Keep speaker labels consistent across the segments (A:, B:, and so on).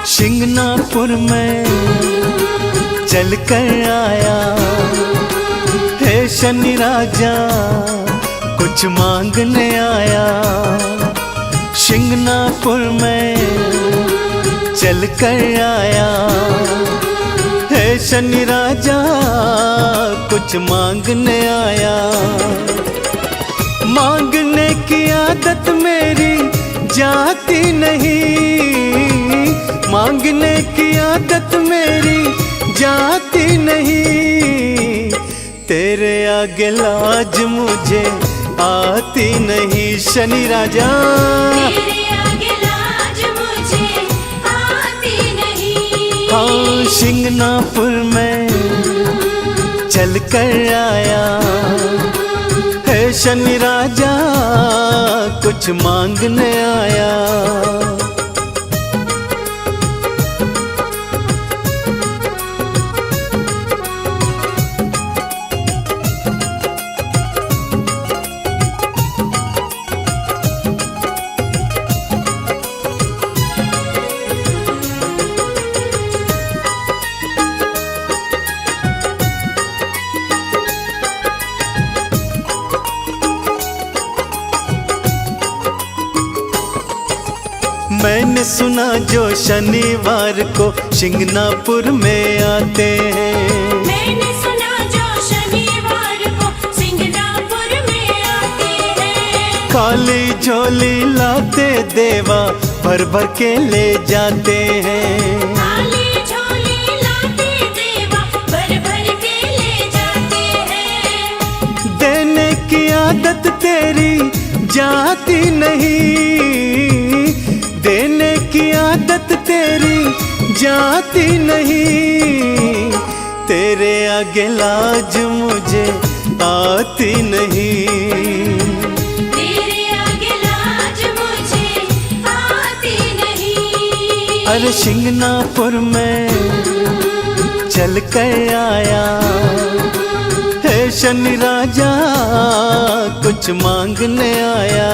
A: शिंगनापुर में चल कर आया है शनि राजा, कुछ मांगने आया। शिंगनापुर में चल कर आया है शनि राजा, कुछ मांगने आया। मांगने की आदत मेरी जाती नहीं, मांगने की आदत मेरी जाती नहीं। तेरे आगे लाज मुझे आती नहीं शनि राजा,
B: तेरे आगे लाज मुझे आती नहीं।
A: हाँ शिंगनापुर में चल कर आया है शनि राजा, कुछ मांगने आया। मैंने सुना जो शनिवार को शिंगनापुर में आते हैं,
B: मैंने सुना जो शनिवार को शिंगनापुर में आते हैं।
A: खाली झोली लाते देवा भर भर के ले जाते हैं।
B: खाली झोली लाते देवा भर भर के ले जाते हैं।
A: देने की आदत तेरी जाती नहीं, देने की आदत तेरी जाती नहीं। तेरे आगे लाज मुझे आती नहीं,
B: तेरे आगे लाज मुझे आती नहीं।
A: अरे शिंगनापुर में चल कर आया है शनि राजा, कुछ मांगने आया।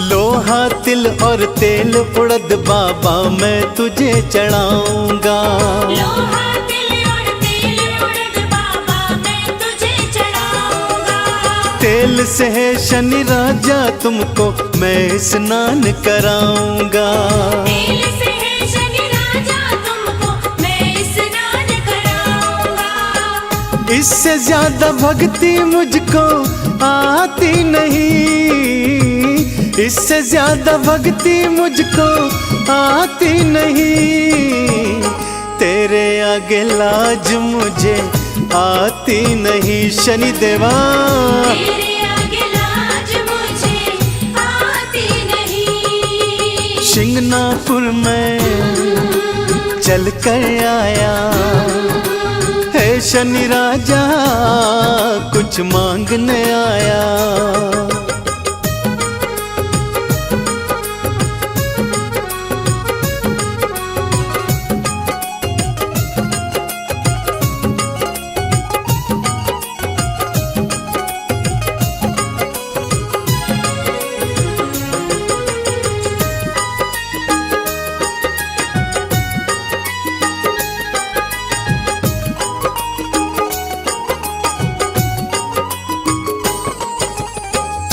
A: लोहा तिल और तेल उड़द बाबा मैं तुझे चढ़ाऊंगा।
B: लोहा तिल और तेल उड़द बाबा मैं तुझे चढ़ाऊंगा।
A: तेल से है शनि राजा तुमको मैं स्नान कराऊंगा।
B: तेल से है शनि राजा तुमको मैं स्नान कराऊंगा।
A: इससे ज्यादा भक्ति मुझको आती नहीं, इससे ज्यादा भक्ति मुझको आती नहीं। तेरे आगे लाज मुझे आती नहीं शनि देवा,
B: तेरे आगे लाज मुझे आती नहीं।
A: शिंगनापुर में चल कर आया है शनि राजा, कुछ मांगने आया।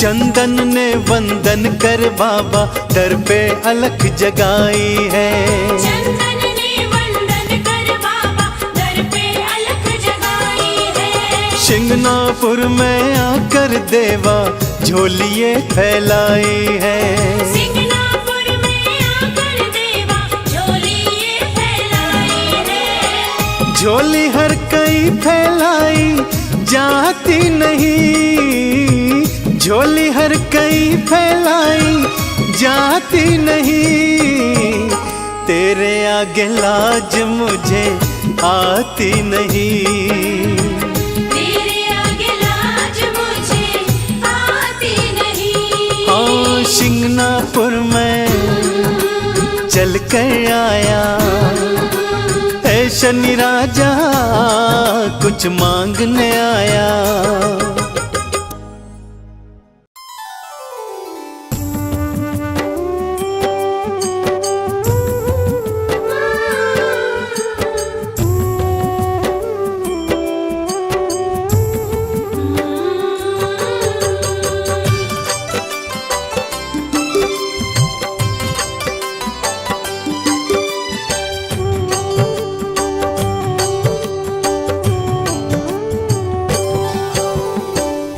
A: चंदन ने वंदन कर बाबा दर पे अलख जगाई है।
B: चंदन ने वंदन कर बाबा दर पे अलख जगाई है।
A: शिंगनापुर में आकर देवा झोलिए फैलाई है।
B: शिंगनापुर में आकर देवा झोलिए फैलाई है।
A: झोली हर कई फैलाई जाती नहीं, झोली हर कई फैलाई जाती नहीं, तेरे आगे लाज मुझे आती नहीं।
B: तेरे आगे लाज मुझे आती नहीं।
A: हाँ शिंगनापुर में चल कर आया है शनि राजा, कुछ मांगने आया।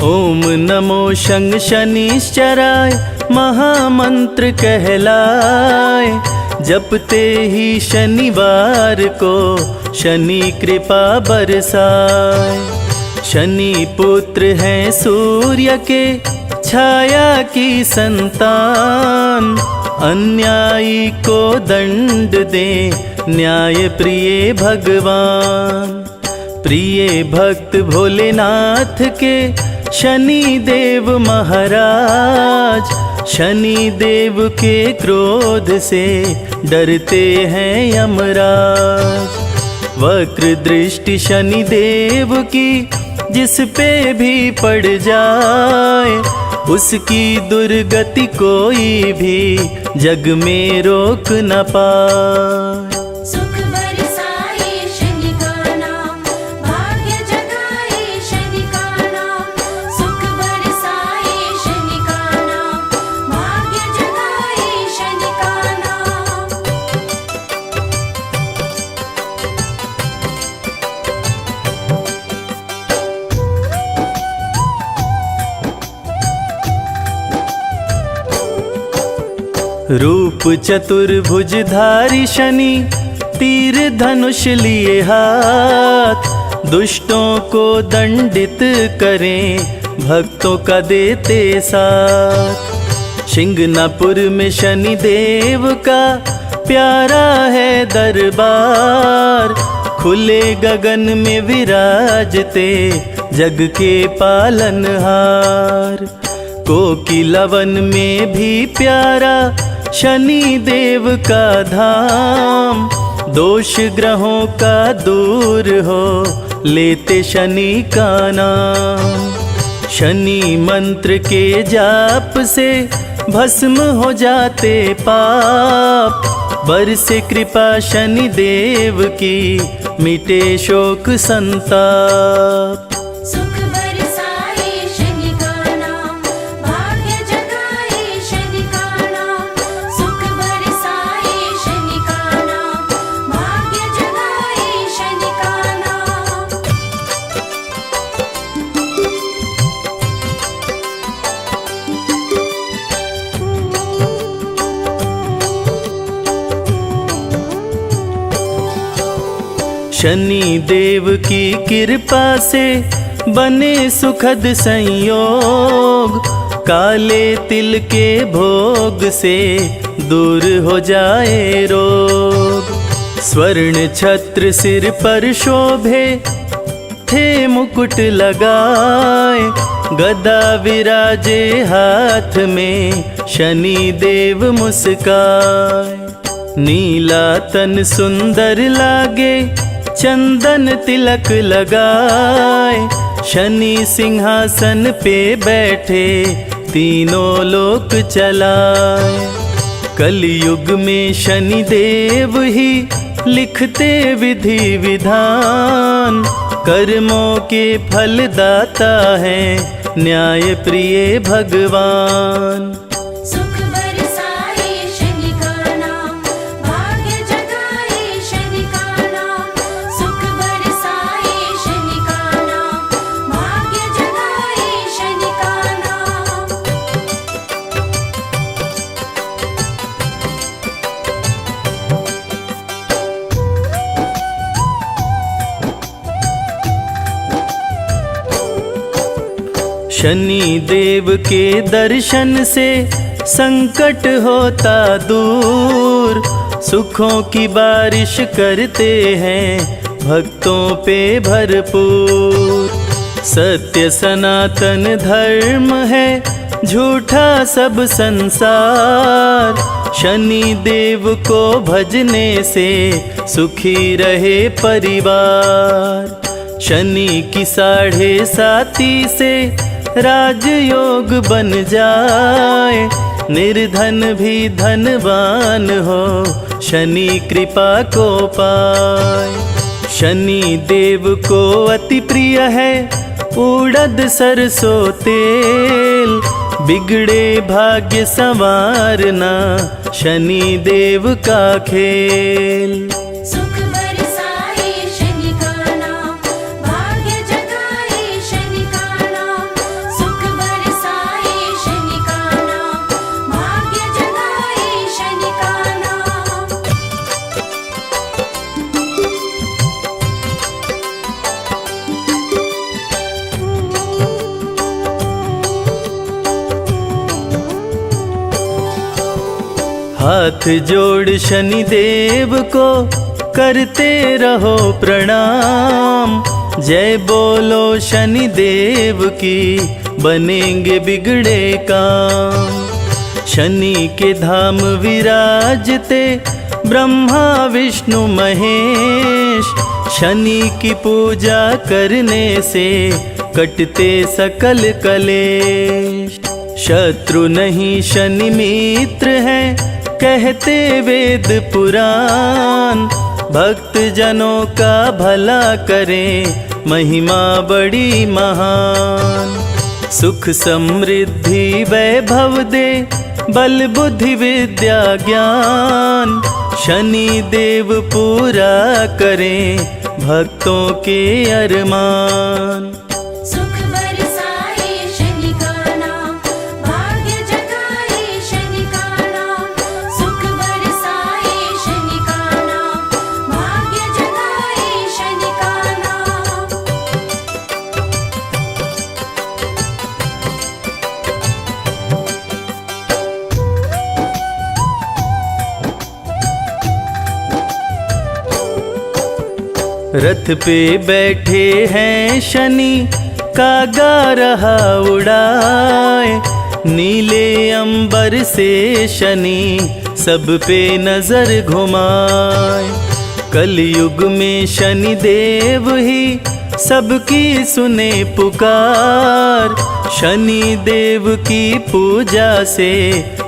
A: ओम नमो शंग शनिश्चराय महामंत्र कहलाए, जपते ही शनिवार को शनि कृपा बरसाए। शनि पुत्र हैं सूर्य के छाया की संतान, अन्यायी को दंड दे न्याय प्रिय भगवान। प्रिय भक्त भोलेनाथ के शनि देव महाराज, शनि देव के क्रोध से डरते हैं यमराज। वक्र दृष्टि शनि देव की जिस पे भी पड़ जाए, उसकी दुर्गति कोई भी जग में रोक न पाए।
B: सुख बरसाए शनि का नाम, भाग्य जगाए शनि का नाम। सुख बरसाए शनि का नाम, भाग्य जगाए शनि का नाम।
A: रूप चतुर्भुजधारी शनि तीर धनुष लिए हाथ, दुष्टों को दंडित करें भक्तों का देते साथ। शिंगनापुर में शनि देव का प्यारा है दरबार, खुले गगन में विराजते जग के पालनहार। कोकिलावन में भी प्यारा शनि देव का धाम, दोष ग्रहों का दूर हो लेते शनि का नाम। शनि मंत्र के जाप से भस्म हो जाते पाप, बरसे कृपा शनि देव की मिटे शोक संताप।
B: सुख बरसाए शनि का नाम, भाग्य जगाए शनि का नाम। सुख बरसाए शनि का नाम, भाग्य जगाए शनि का नाम।
A: शनि देव की कृपा से बने सुखद संयोग, काले तिल के भोग से दूर हो जाए रोग। स्वर्ण छत्र सिर पर शोभे थे मुकुट लगाए, गदा विराजे हाथ में शनि देव मुस्काए। नीला तन सुंदर लागे चंदन तिलक लगाए, शनि सिंहासन पे बैठे तीनों लोक चलाए। कलयुग में शनि देव ही लिखते विधि विधान, कर्मों के फलदाता है न्याय प्रिय भगवान।
B: सुख बरसाए शनि का नाम, भाग्य जगाए शनि का नाम। सुख बरसाए शनि का नाम, भाग्य जगाए शनि का नाम।
A: शनि देव के दर्शन से संकट होता दूर, सुखों की बारिश करते हैं भक्तों पे भरपूर। सत्य सनातन धर्म है, झूठा सब संसार, शनि देव को भजने से सुखी रहे परिवार। शनि की 7.5 से राजयोग बन जाए, निर्धन भी धनवान हो, शनि कृपा को पाए। शनि देव को अति प्रिय है उड़द सरसों तेल, बिगड़े भाग्य संवारना शनि देव का खेल।
B: सुख बरसाए शनि का नाम, भाग्य जगाए शनि का नाम। सुख बरसाए शनि का नाम, भाग्य जगाए शनि का नाम।
A: हाथ जोड़ शनि देव को करते रहो प्रणाम, जय बोलो शनि देव की, बनेंगे बिगड़े काम। शनि के धाम विराजते ब्रह्मा विष्णु महेश, शनि की पूजा करने से कटते सकल कलेश। शत्रु नहीं शनि मित्र है, कहते वेद पुराण, भक्त जनों का भला करें महिमा बड़ी महान। सुख समृद्धि वैभव दे, बल बुद्धि विद्या ज्ञान, शनि देव पूरा करें भक्तों के अरमान।
B: सुख बरसाए शनि का नाम, भाग्य जगाए शनि का नाम। सुख बरसाए शनि का नाम, भाग्य जगाए शनि का नाम।
A: रथ पे बैठे हैं शनि, कागा रहा उड़ाए, नीले अंबर से शनि सब पे नजर घुमाए। कलयुग में शनि देव ही सबकी सुने पुकार, शनि देव की पूजा से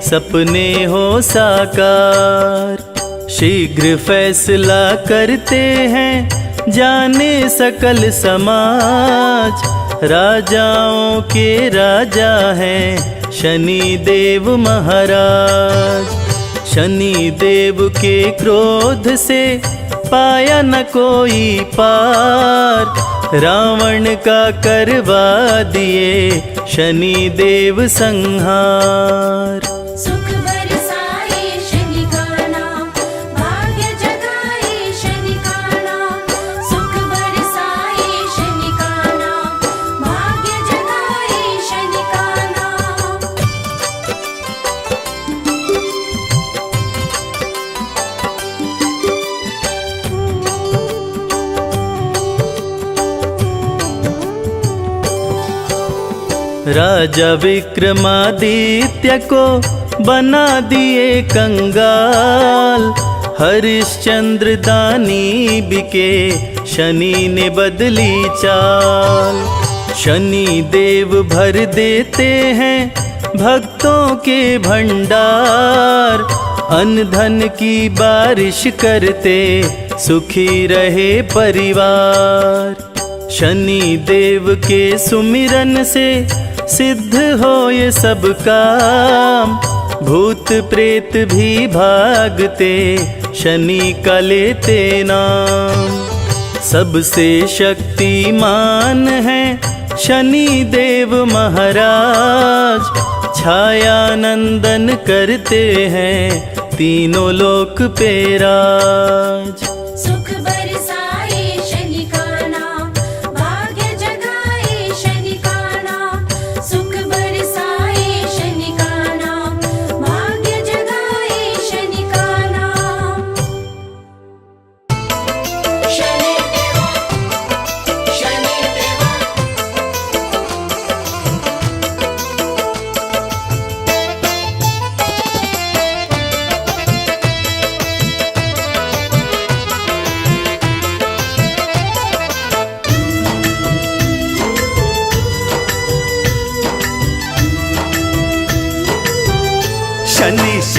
A: सपने हो साकार। शीघ्र फैसला करते हैं जाने सकल समाज, राजाओं के राजा हैं शनि देव महाराज। शनि देव के क्रोध से पाया न कोई पार, रावण का करवा दिए शनि देव संहार।
B: सुख बरसाए शनि का नाम, भाग्य जगाए शनि का नाम। सुख बरसाए शनि का नाम, भाग्य जगाए शनि का नाम। राजा विक्रमादित्य को बना दिए कंगाल, हरिश्चंद्र दानी बिके शनि ने बदली चाल। शनि देव भर देते हैं भक्तों के भंडार, अन्न धन की बारिश करते सुखी रहे परिवार। शनि देव के सुमिरन से सिद्ध हो ये सब काम, भूत प्रेत भी भागते शनि का लेते नाम। सबसे शक्तिमान है शनि देव महाराज, छाया नंदन करते हैं तीनों लोक पे राज। सुख बरसाए शनि का नाम, भाग्य जगाए शनि का नाम।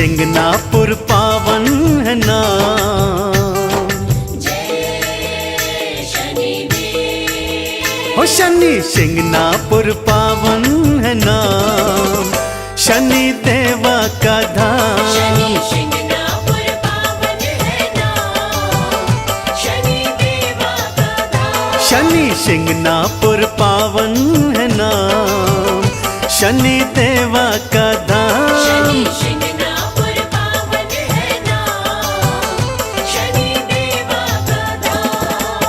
A: शिंगनापुर पावन है नाम।
B: जय शनिदेव।
A: हो शनि शिंगनापुर पावन है नाम, शनि देवा का धाम।
B: शनि शिंगनापुर पावन है नाम, शनि देवा का धाम।
A: शनि शिंगनापुर पावन है नाम, शनि देवा का धाम।
B: शनि शिंगनापुर पावन है नाम, शनि देवा का धाम।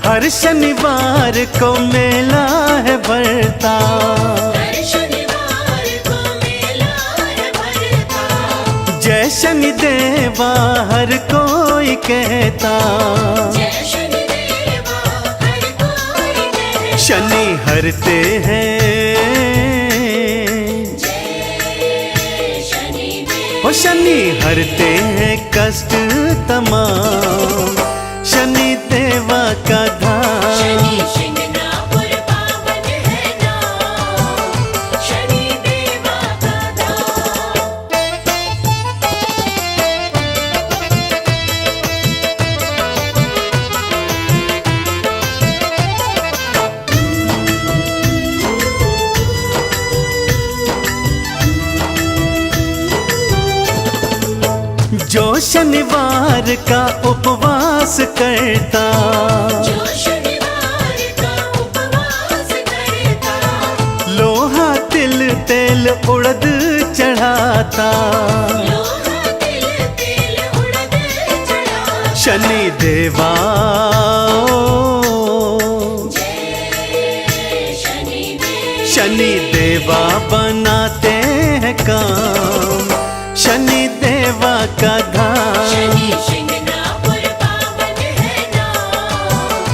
A: हर शनिवार को मेला है भरता,
B: हर शनिवार को मेला है भरता।
A: जय शनि देवा हर कोई कहता।
B: जय शनिदेवा हर कोई कहता।
A: शनि हरते हैं,
B: जय शनिदेव।
A: हो शनि हरते हैं कष्ट तमाम, शनि देवा का धाम।
B: शनि शिंगनापुर पावन है नाम, शनि देवा का धाम।
A: जो शनिवार का उपवास करता,
B: जो शनिवार का उपवास करता।
A: लोहा तिल तेल उड़द चढ़ाता।
B: लोहा तिल तेल उड़द चढ़ाता।
A: शनि देवा
B: जय शनिदेव।
A: शनि देवा बनाते हैं काम, शनि देवा का धाम।
B: शनि शिंगनापुर पावन है नाम,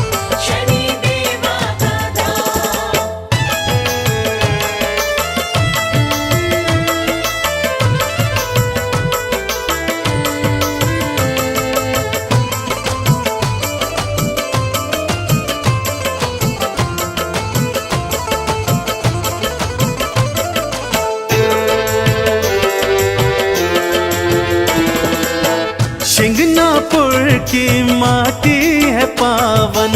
B: शनि देवा का धाम।
A: शिंगनापुर की माटी है पावन,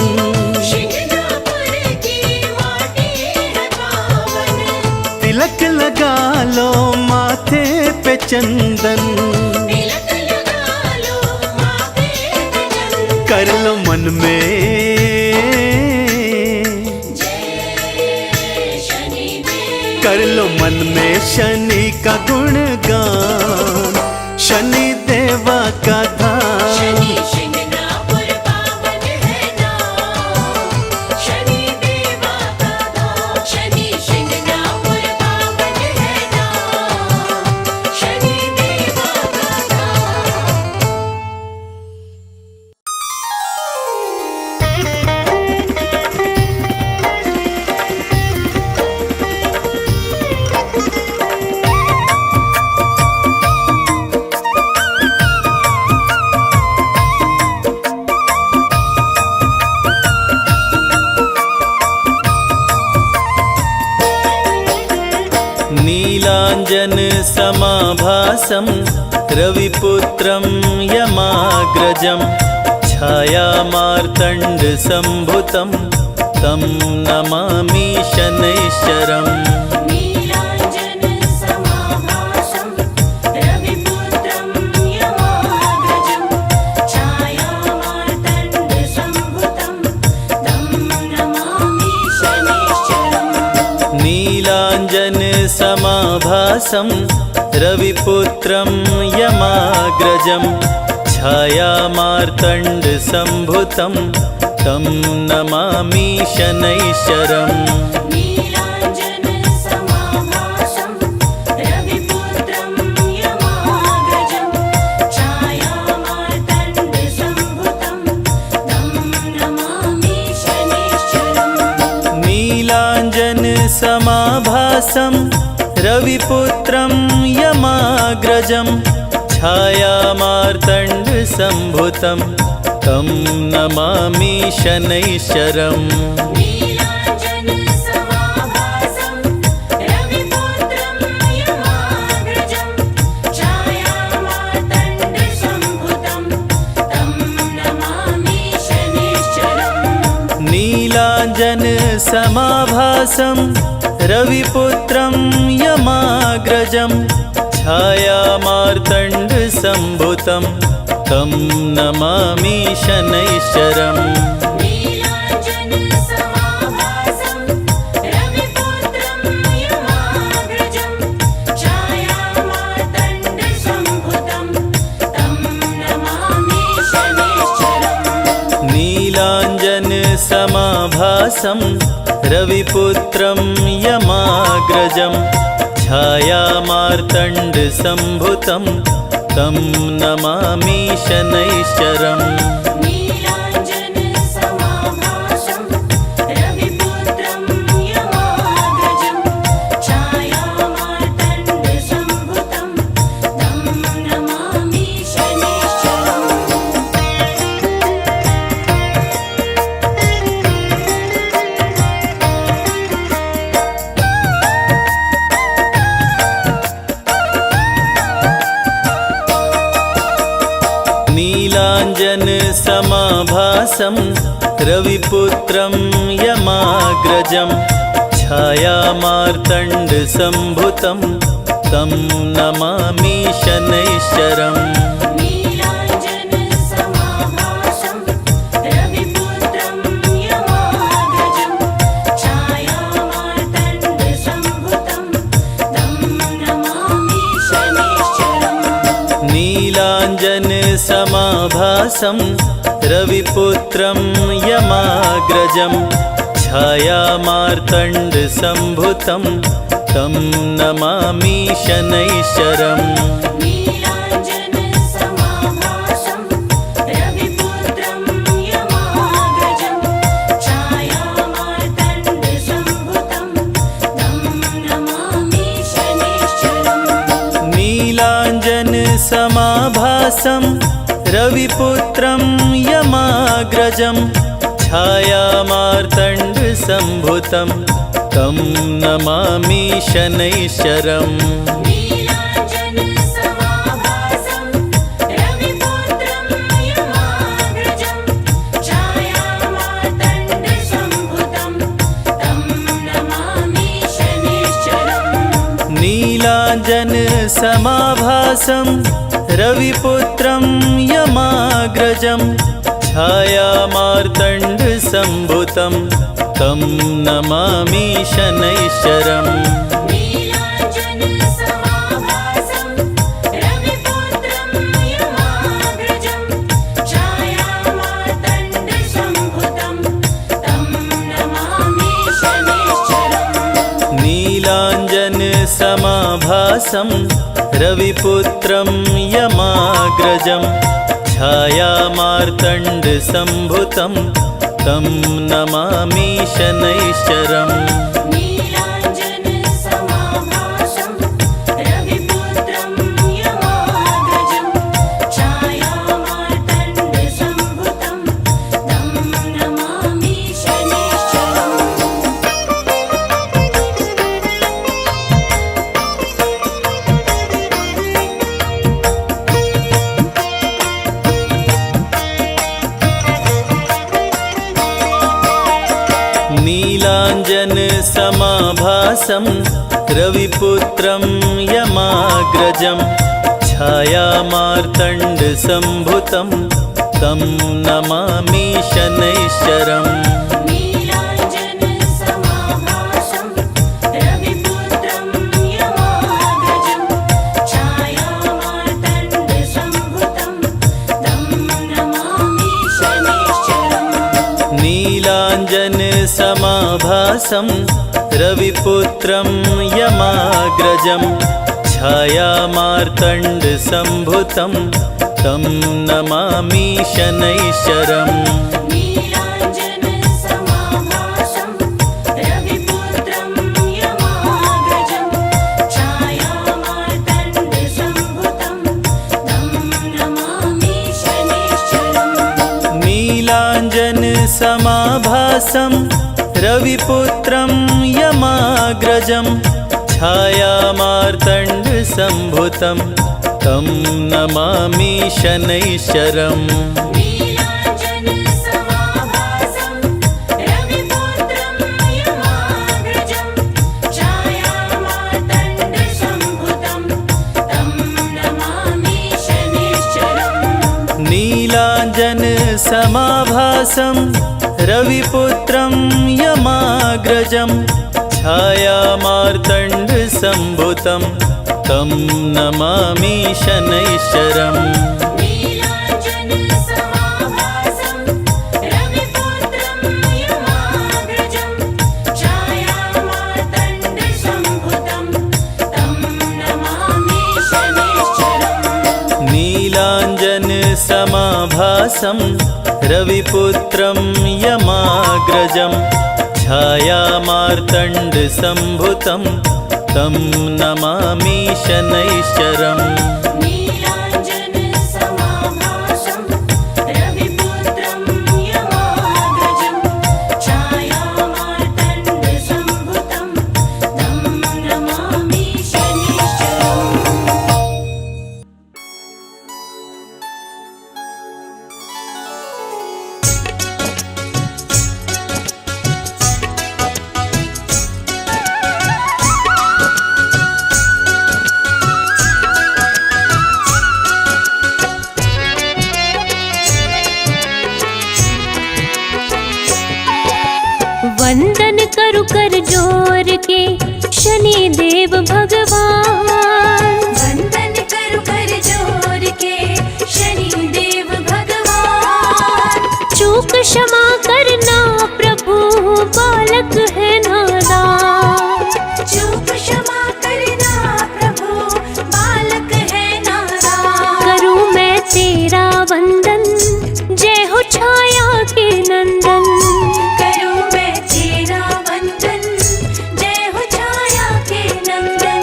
B: शिंगनापुर की माटी है पावन।
A: तिलक लगा लो माथे पे चंदन,
B: तिलक लगा लो माथे पे चंदन।
A: कर लो मन में,
B: जय शनिदेव।
A: कर लो मन में शनि का गुणगान, शनि देवा का धाम।
B: शनि शिंगनापुर पावन है नाम, शनि देवा का धाम। शनि शिंगनापुर पावन है नाम, शनि देवा का धाम।
C: नीलाञ्जन समाभासं रविपुत्रं यमाग्रजं छायामार्तण्डसम्भुतं तं नमामि शनैश्चरम्।
B: नीलाञ्जन समाभासं रविपुत्रं यमाग्रजं छायामार्तण्डसम्भुतं तं नमामि शनैश्चरम्।
C: नीलाञ्जन समाभासं रविपुत्रं यमाग्रजं छायामार्तण्डसम्भुतं तं नमामि शनैश्चरम्।
B: नीलाञ्जन समाभासं रविपुत्रं यमाग्रजं छायामार्तण्डसम्भुतं तं नमामि शनैश्चरम्।
C: समाभासं रविपुत्रं यमाग्रजं छायामार्तण्डसम्भुतं तं नमामि शनैश्चरम्
B: नीलाञ्जन समाभासं रविपुत्रं यमाग्रजं छायामार्तण्डसम्भुतं तं नमामि शनैश्चरम्
C: नीलाञ्जन समाभासं रविपुत्रं यमाग्रजं छायामार्तण्डसम्भुतं तं नमामि शनैश्चरम्
B: नीलाञ्जन समाभासं रविपुत्रं यमाग्रजं छायामार्तण्डसम्भुतं तं नमामि शनैश्चरम्
C: नीलाञ्जन समाभासं रविपुत्रं यमाग्रजं छायामार्तण्डसम्भुतं तं नमामि शनैश्चरम्
B: नीलाञ्जन समाभासं रविपुत्रं यमाग्रजं छायामार्तण्डसम्भुतं तं नमामि शनैश्चरम्
C: नीलाञ्जन समाभासं रविपुत्रं यमाग्रजं छायामार्तण्डसम्भुतं तं नमामि शनैश्चरम्
B: नीलाञ्जन समाभासं रविपुत्रं यमाग्रजं छायामार्तण्डसम्भुतं तं नमामि शनैश्चरम्
C: नीलाञ्जन समाभासं रविपुत्रं यमाग्रजं छायामार्तण्डसम्भुतं तं नमामि शनैश्चरम्
B: नीलाञ्जन समाभासं रविपुत्रं यमाग्रजं छायामार्तण्डसम्भुतं तं नमामि शनैश्चरम्
C: नीलाञ्जन समाभासं रविपुत्रं यमाग्रजं छायामार्तण्डसम्भुतं तं नमामि शनैश्चरम्
B: नीलाञ्जन समाभासं रविपुत्रं यमाग्रजं छायामार्तण्डसम्भुतं तं नमामि शनैश्चरम्
C: नीलाञ्जन समाभासं रविपुत्रं यमाग्रजं छायामार्तण्डसम्भुतं तं नमामि शनैश्चरम्
B: नीलाञ्जन समाभासं रविपुत्रं यमाग्रजं छायामार्तण्डसम्भुतं तं नमामि शनैश्चरम्
C: नीलाञ्जन समाभासं रविपुत्रं यमाग्रजं छायामार्तण्डसम्भुतं तं नमामि शनैश्चरम्
B: नीलाञ्जन समाभासं रविपुत्रं यमाग्रजं छायामार्तण्डसम्भुतं तं नमामि शनैश्चरम्
C: नीलाञ्जन समाभासं रविपुत्रं यमाग्रजं छायामार्तण्डसम्भुतं तं नमामि शनैश्चरम्
B: नीलाञ्जन समाभासं रविपुत्रं यमाग्रजं छायामार्तण्डसम्भुतं तं नमामि शनैश्चरम्
C: नीलाञ्जन समाभासं रविपुत्रं यमाग्रजं छायामार्तण्डसम्भुतं तं नमामि शनैश्चरम्
B: नीलाञ्जन समाभासं रविपुत्रं यमाग्रजं
C: समाभासं रविपुत्रं यमाग्रजं छायामार्तण्डसम्भुतं तं नमामि शनैश्चरम्
B: नीलाञ्जनसमाभासं रविपुत्रं यमाग्रजं छायामार्तण्डसम्भुतं तं नमामि शनैश्चरम्
C: नीलाञ्जनसमाभासं रविपुत्रं यमाग्रजं छायामार्तण्डसम्भुतं तं नमामि शनैश्चरम्
B: नीलाञ्जनसमाभासं रविपुत्रं यमाग्रजं छायामार्तण्डसम्भुतं तं नमामि शनैश्चरम्
C: नीलाञ्जनसमाभासं रविपुत्रं यमाग्रजं छायामार्तण्डसम्भुतं तं नमामि शनैश्चरम्
B: नीलाञ्जनसमाभासं रविपुत्रं यमाग्रजं छायामार्तण्डसम्भुतं तं नमामि शनैश्चरम्
D: वंदन करु कर जोर के शनि देव भगवान।
B: वंदन करु कर जोर के शनि देव भगवान।
D: चूक क्षमा करना प्रभु बालक है नादान।
B: चूक क्षमा करना प्रभु बालक है नादान।
D: करूं मैं तेरा वंदन जय हो छाया के नंदन।
B: करूं मैं तेरा वंदन जय हो छाया के नंदन।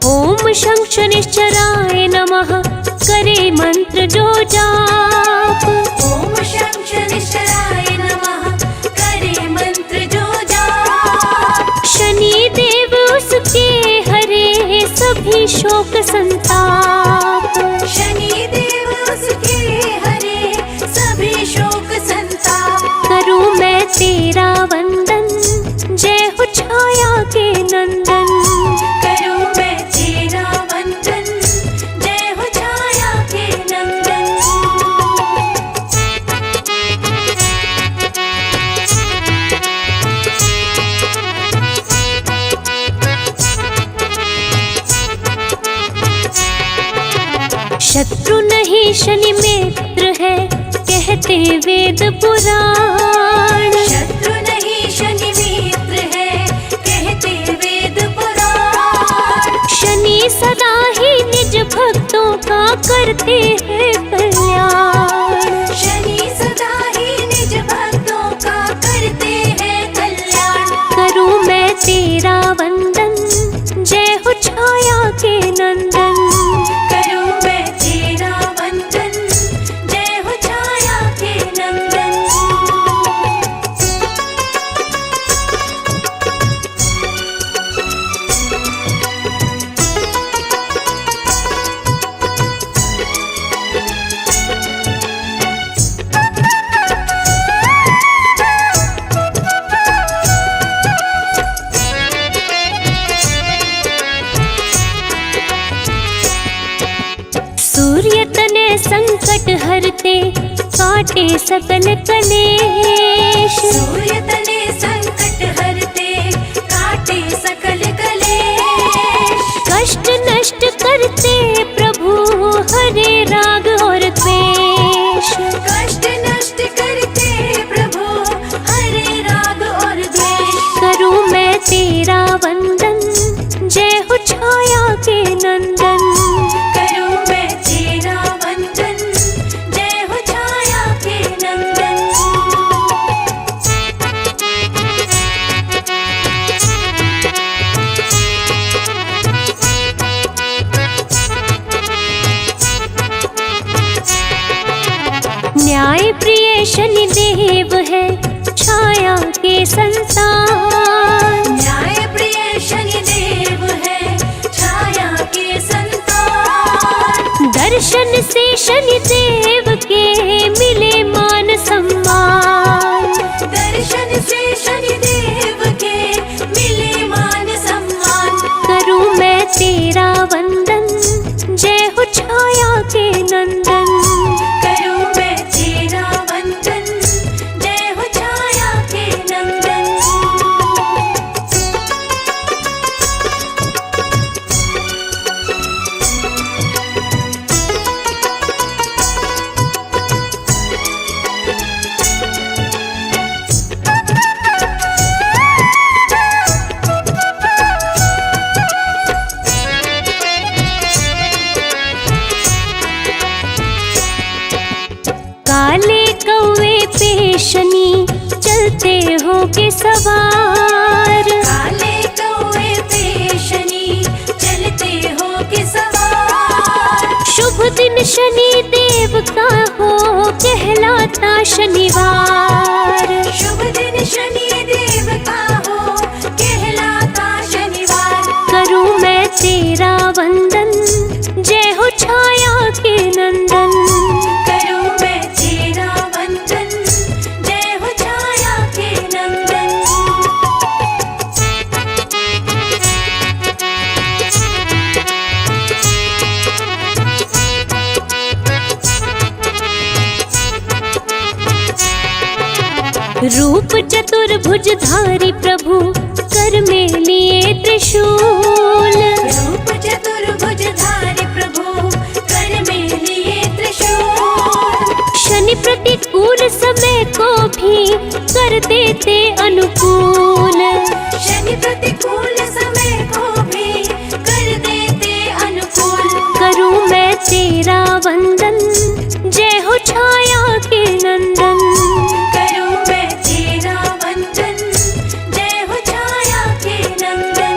D: ओम शं शनिश्चराय नमः करे मंत्र जो जाप।
B: ओम शं शनिश्चराय नमः करे मंत्र जो जाप।
D: शनि देव उसके हरे सभी शोक संताप।
B: शनि देव उसके हरे सभी शोक संताप।
D: करूं मैं तेरा वंदन जय हो छाया के नंदन।
B: करूं मैं तेरा वंदन जय हो छाया के नंदन।
D: शत्रु नहीं शनि मित्र है कहते वेद पुराण।
B: शत्रु नहीं शनि मित्र है कहते वेद पुराण।
D: शनि सदा ही निज भक्तों का करते हैं कल्याण।
B: शनि सदा ही निज भक्तों का करते हैं कल्याण।
D: करूं मैं तेरा वंदन जय हो छाया के नंदन।
B: करूं मैं तेरा वंदन जय हो छाया के नंदन।
D: सूर्य तने संकट हरते काटे सकल कलेश।
B: सूर्य तने संकट हरते काटे सकल कलेश।
D: कष्ट नष्ट करते प्रभु हरे राग और द्वेष।
B: कष्ट नष्ट करते प्रभु हरे राग और द्वेष।
D: करूं मैं तेरा वंदन संतान।
B: न्याय प्रिय शनिदेव है छाया के संतान।
D: दर्शन से शनिदेव के मिले मान सम्मान।
B: दर्शन से शनिदेव के मिले मान सम्मान।
D: करूं मैं तेरा वंदन, जय हो छाया के नंदन।
B: करूं मैं तेरा वंदन, जय हो छाया के नंदन।
D: काले कौवे पे शनि चलते हो के सवार।
B: काले कौवे पे शनि चलते हो के सवार।
D: शुभ दिन शनि देव का हो कहलाता शनिवार।
B: शुभ दिन शनि देव का हो कहलाता शनिवार।
D: करूं मैं तेरा वंदन, जय हो छाया के नंदन।
B: करूं मैं तेरा वंदन, जय हो छाया के नंदन।
D: रूप चतुर्भुजधारी प्रभु कर में लिए त्रिशूल।
B: रूप चतुर्भुजधारी प्रभु कर में लिए त्रिशूल।
D: शनि प्रतिकूल समय को भी कर देते अनुकूल।
B: शनि प्रतिकूल समय को भी कर देते अनुकूल।
D: करूं मैं तेरा वंदन, जय हो छाया के नंदन।
B: करूं मैं तेरा वंदन, जय हो छाया के नंदन।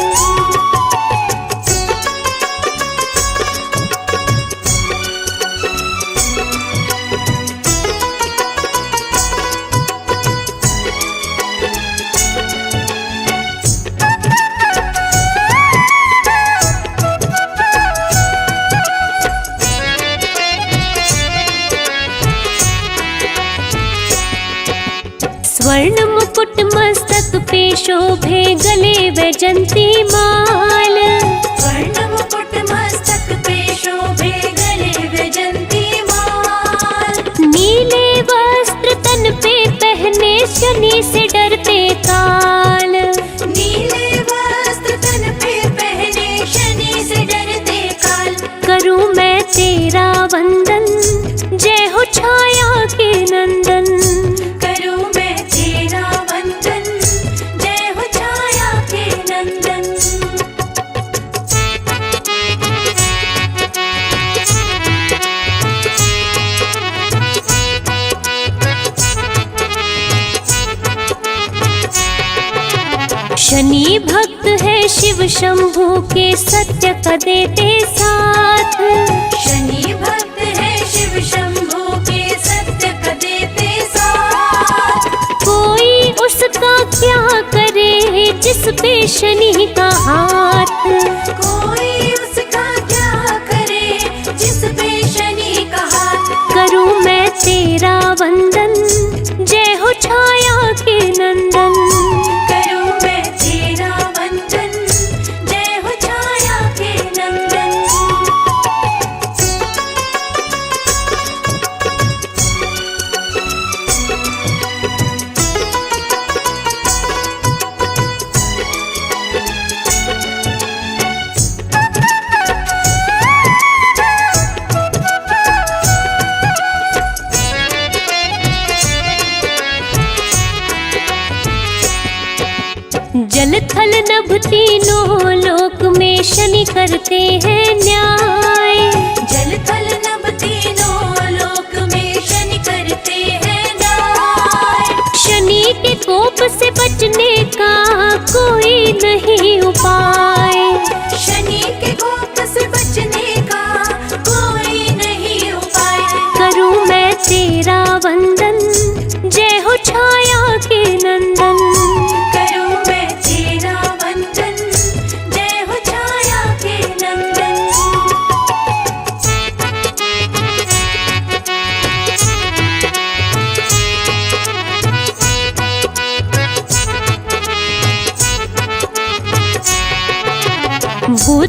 D: स्वर्ण मुकुट मस्तक पे शोभे गले वैजंती माल।
B: स्वर्ण मुकुट मस्तक पे शोभे गले वैजंती माल।
D: नीले वस्त्र तन पे पहने शनि से डरते काल।
B: नीले वस्त्र तन पे पहने शनि से डरते काल।
D: करूं मैं तेरा वंदन, जय हो छाया के नंदन।
B: करूं मैं तेरा वंदन, जय हो छाया के नंदन।
D: शनि भक्त है शिव शंभु के सत्य का देते साथ।
B: शनि भक्त है शिव शंभु के सत्य का देते साथ।
D: कोई उसका क्या करे जिस पे शनि का हाथ।
B: कोई उसका क्या करे जिस पे शनि का हाथ।
D: करूं मैं तेरा वंदन, जय हो छाया के नंदन।
B: करूं मैं तेरा वंदन, जय हो छाया के नंदन।
D: जल थल नभ तीनों लोक में शनि करते हैं न्याय।
B: जल थल नभ तीनों लोक में शनि करते हैं न्याय।
D: शनि के कोप से बचने का कोई नहीं उपाय।
B: शनि के कोप से बचने का कोई नहीं उपाय।
D: करूं मैं तेरा वंदन, जय हो छाया के नंदन।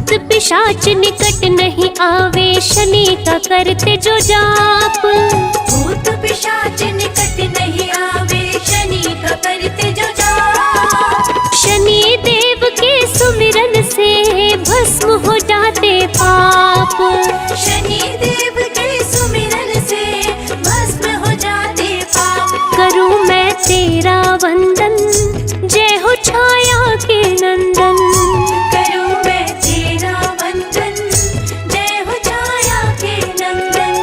D: भूत पिशाच निकट नहीं आवे, शनि का करते जो जाप।
B: भूत पिशाच निकट नहीं आवे, शनि का करते जो जाप।
D: शनि देव के सुमिरन से भस्म हो जाते पाप।
B: शनि देव के सुमिरन से भस्म हो जाते पाप।
D: करूं मैं तेरा वंदन, जय हो छाया के नंदन।
B: करूं मैं तेरा वंदन, जय हो छाया के नंदन।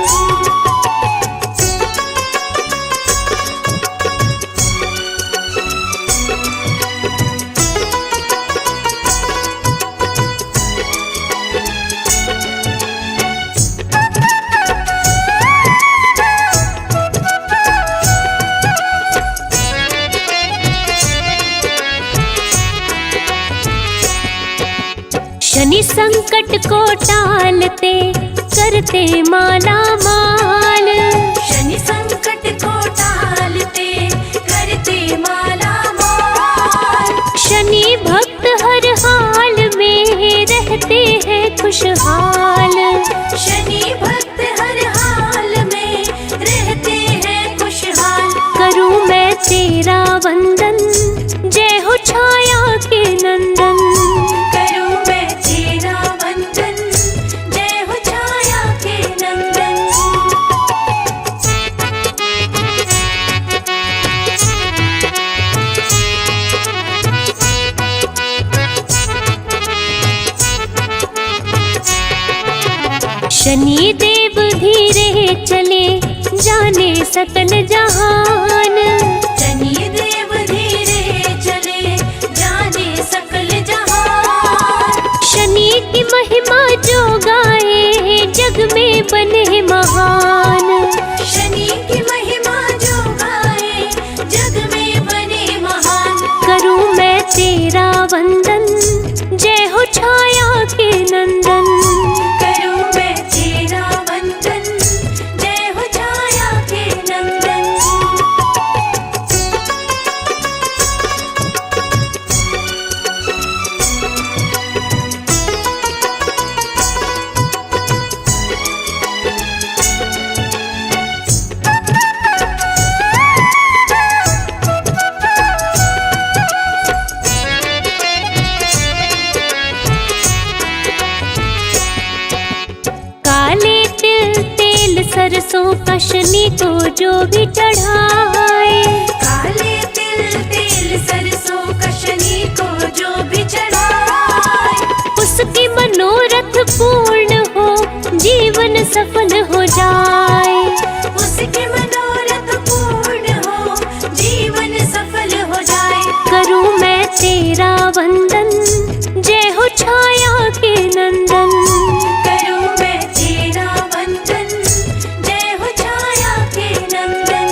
D: शनि संकट को टालते, करते माला माल।
B: शनि संकट को टालते, करते माला माल।
D: शनि भक्त हर हाल में रहते हैं खुशहाल।
B: शनि भक्त हर हाल में रहते हैं खुशहाल।
D: करूं मैं तेरा वंदन, जय हो छाया के नंदन।
B: करूं मैं तेरा वंदन, जय हो छाया के नंदन।
D: शनि देव धीरे चले, जाने सकल जहान।
B: शनि देव धीरे चले, जाने सकल जहान।
D: शनि की महिमा जो गाए, जग में बने महान।
B: शनि की महिमा जो गाए, जग में बने महान।
D: करूं मैं तेरा वंदन, जय हो छाया के नंदन।
B: करूं मैं तेरा वंदन, जय हो छाया के नंदन।
D: काले तिल तेल सरसों का शनि को जो भी चढ़ाए।
B: काले तिल तेल सरसों का शनि को जो भी चढ़ाए।
D: उसकी मनोरथ पूर्ण हो, जीवन सफल हो जाए।
B: उसके मनोरथ पूर्ण हो, जीवन सफल हो जाए।
D: करूं मैं तेरा वंदन, जय हो छाया के नंदन।
B: करूं मैं तेरा वंदन, जय हो छाया के नंदन।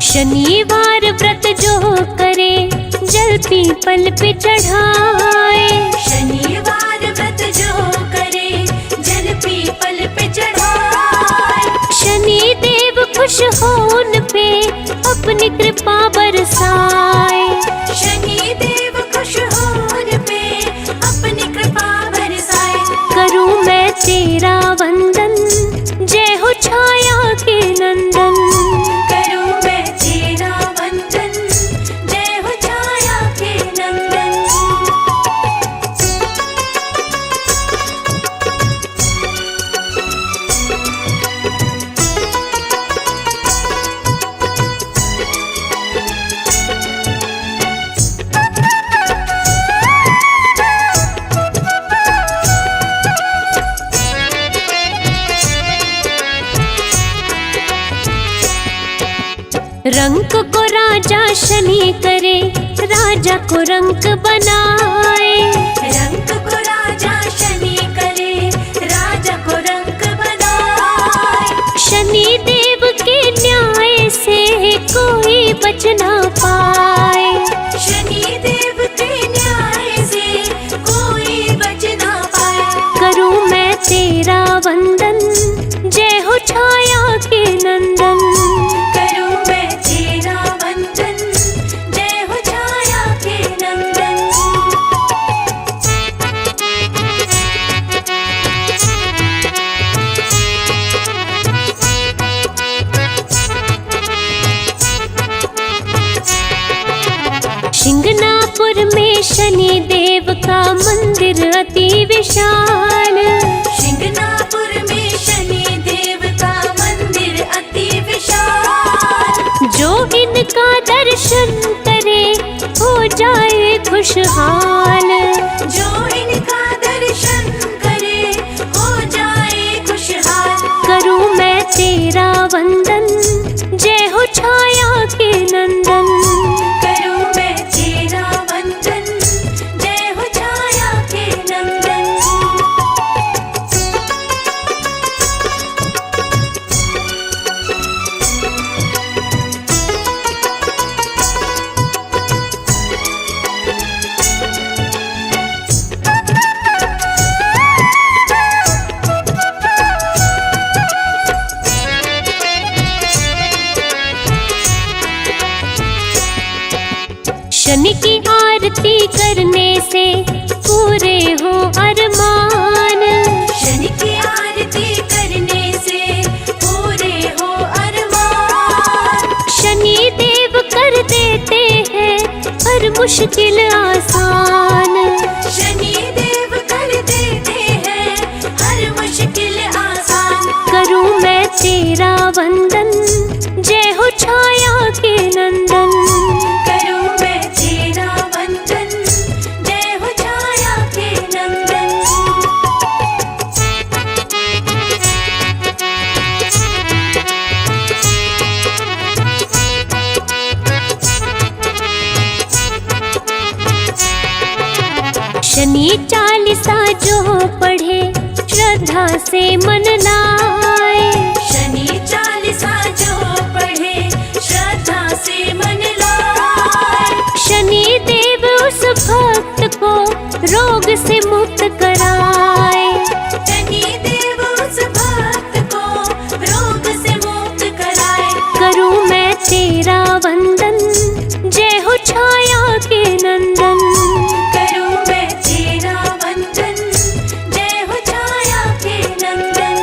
D: शनिवार व्रत जो करे, जल पीपल पे चढ़ाए।
B: शनिवार व्रत जो करे, जल पीपल पे चढ़ाए।
D: शनि देव खुश हो उन पे, अपनी कृपा बरसाए।
B: शनि देव खुश हो उन पे, अपनी कृपा बरसाए।
D: करूं मैं तेरा वंदन, जय हो छाया के नंदन।
B: करूं मैं तेरा वंदन, जय हो छाया के नंदन।
D: रंक को राजा शनि करे, राजा को रंक बनाए।
B: रंक को राजा शनि करे, राजा को रंक बनाए।
D: शनि देव के न्याय से कोई बच ना पाए।
B: शनि देव के न्याय से कोई बच ना पाए।
D: करूं मैं तेरा वंदन, का मंदिर अति विशाल।
B: शिंगणापुर में शनि देव का मंदिर अति विशाल।
D: जो इनका दर्शन करे हो जाए खुशहाल।
B: जो इनका दर्शन करे हो जाए खुशहाल।
D: करूं मैं तेरा वंदन, जय हो छाया के नंदन।
B: करूं मैं तेरा वंदन, जय हो छाया के नंदन।
D: शनि की आरती करने से पूरे हो अरमान।
B: शनि की आरती करने से पूरे हो अरमान।
D: शनि देव कर देते हैं हर मुश्किल आसान।
B: शनि देव कर देते हैं हर मुश्किल आसान।
D: करूं मैं तेरा वंदन, जय हो छाया के नंदन।
B: करूं मैं तेरा वंदन, जय हो छाया के नंदन।
D: शनि चालीसा जो पढ़े श्रद्धा से मन लाए।
B: शनि चालीसा जो पढ़े श्रद्धा से मन लाए।
D: शनि देव उस भक्त को रोग से मुक्त कराए।
B: शनि देव उस भक्त को रोग से मुक्त कराए।
D: करूं मैं तेरा वंदन, जय हो छाया के नंदन।
B: करूं मैं तेरा वंदन, जय हो छाया के नंदन।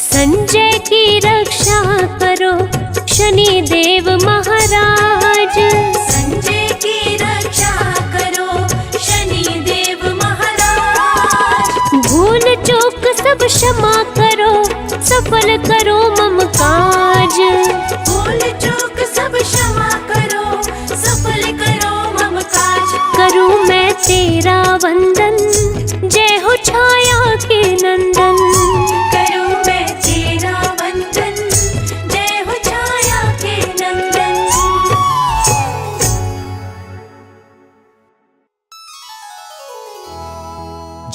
D: संजय की रक्षा करो शनि देव महाराज।
B: संजय की रक्षा करो शनि देव महाराज।
D: भूल चूक सब क्षमा करो, सफल करो मम काज।
B: भूल चूक सब क्षमा करो, सफल करो मम काज।
D: करूं मैं तेरा वंदन, जय हो छाया के नंदन।
B: करूं मैं तेरा वंदन, जय हो छाया के नंदन।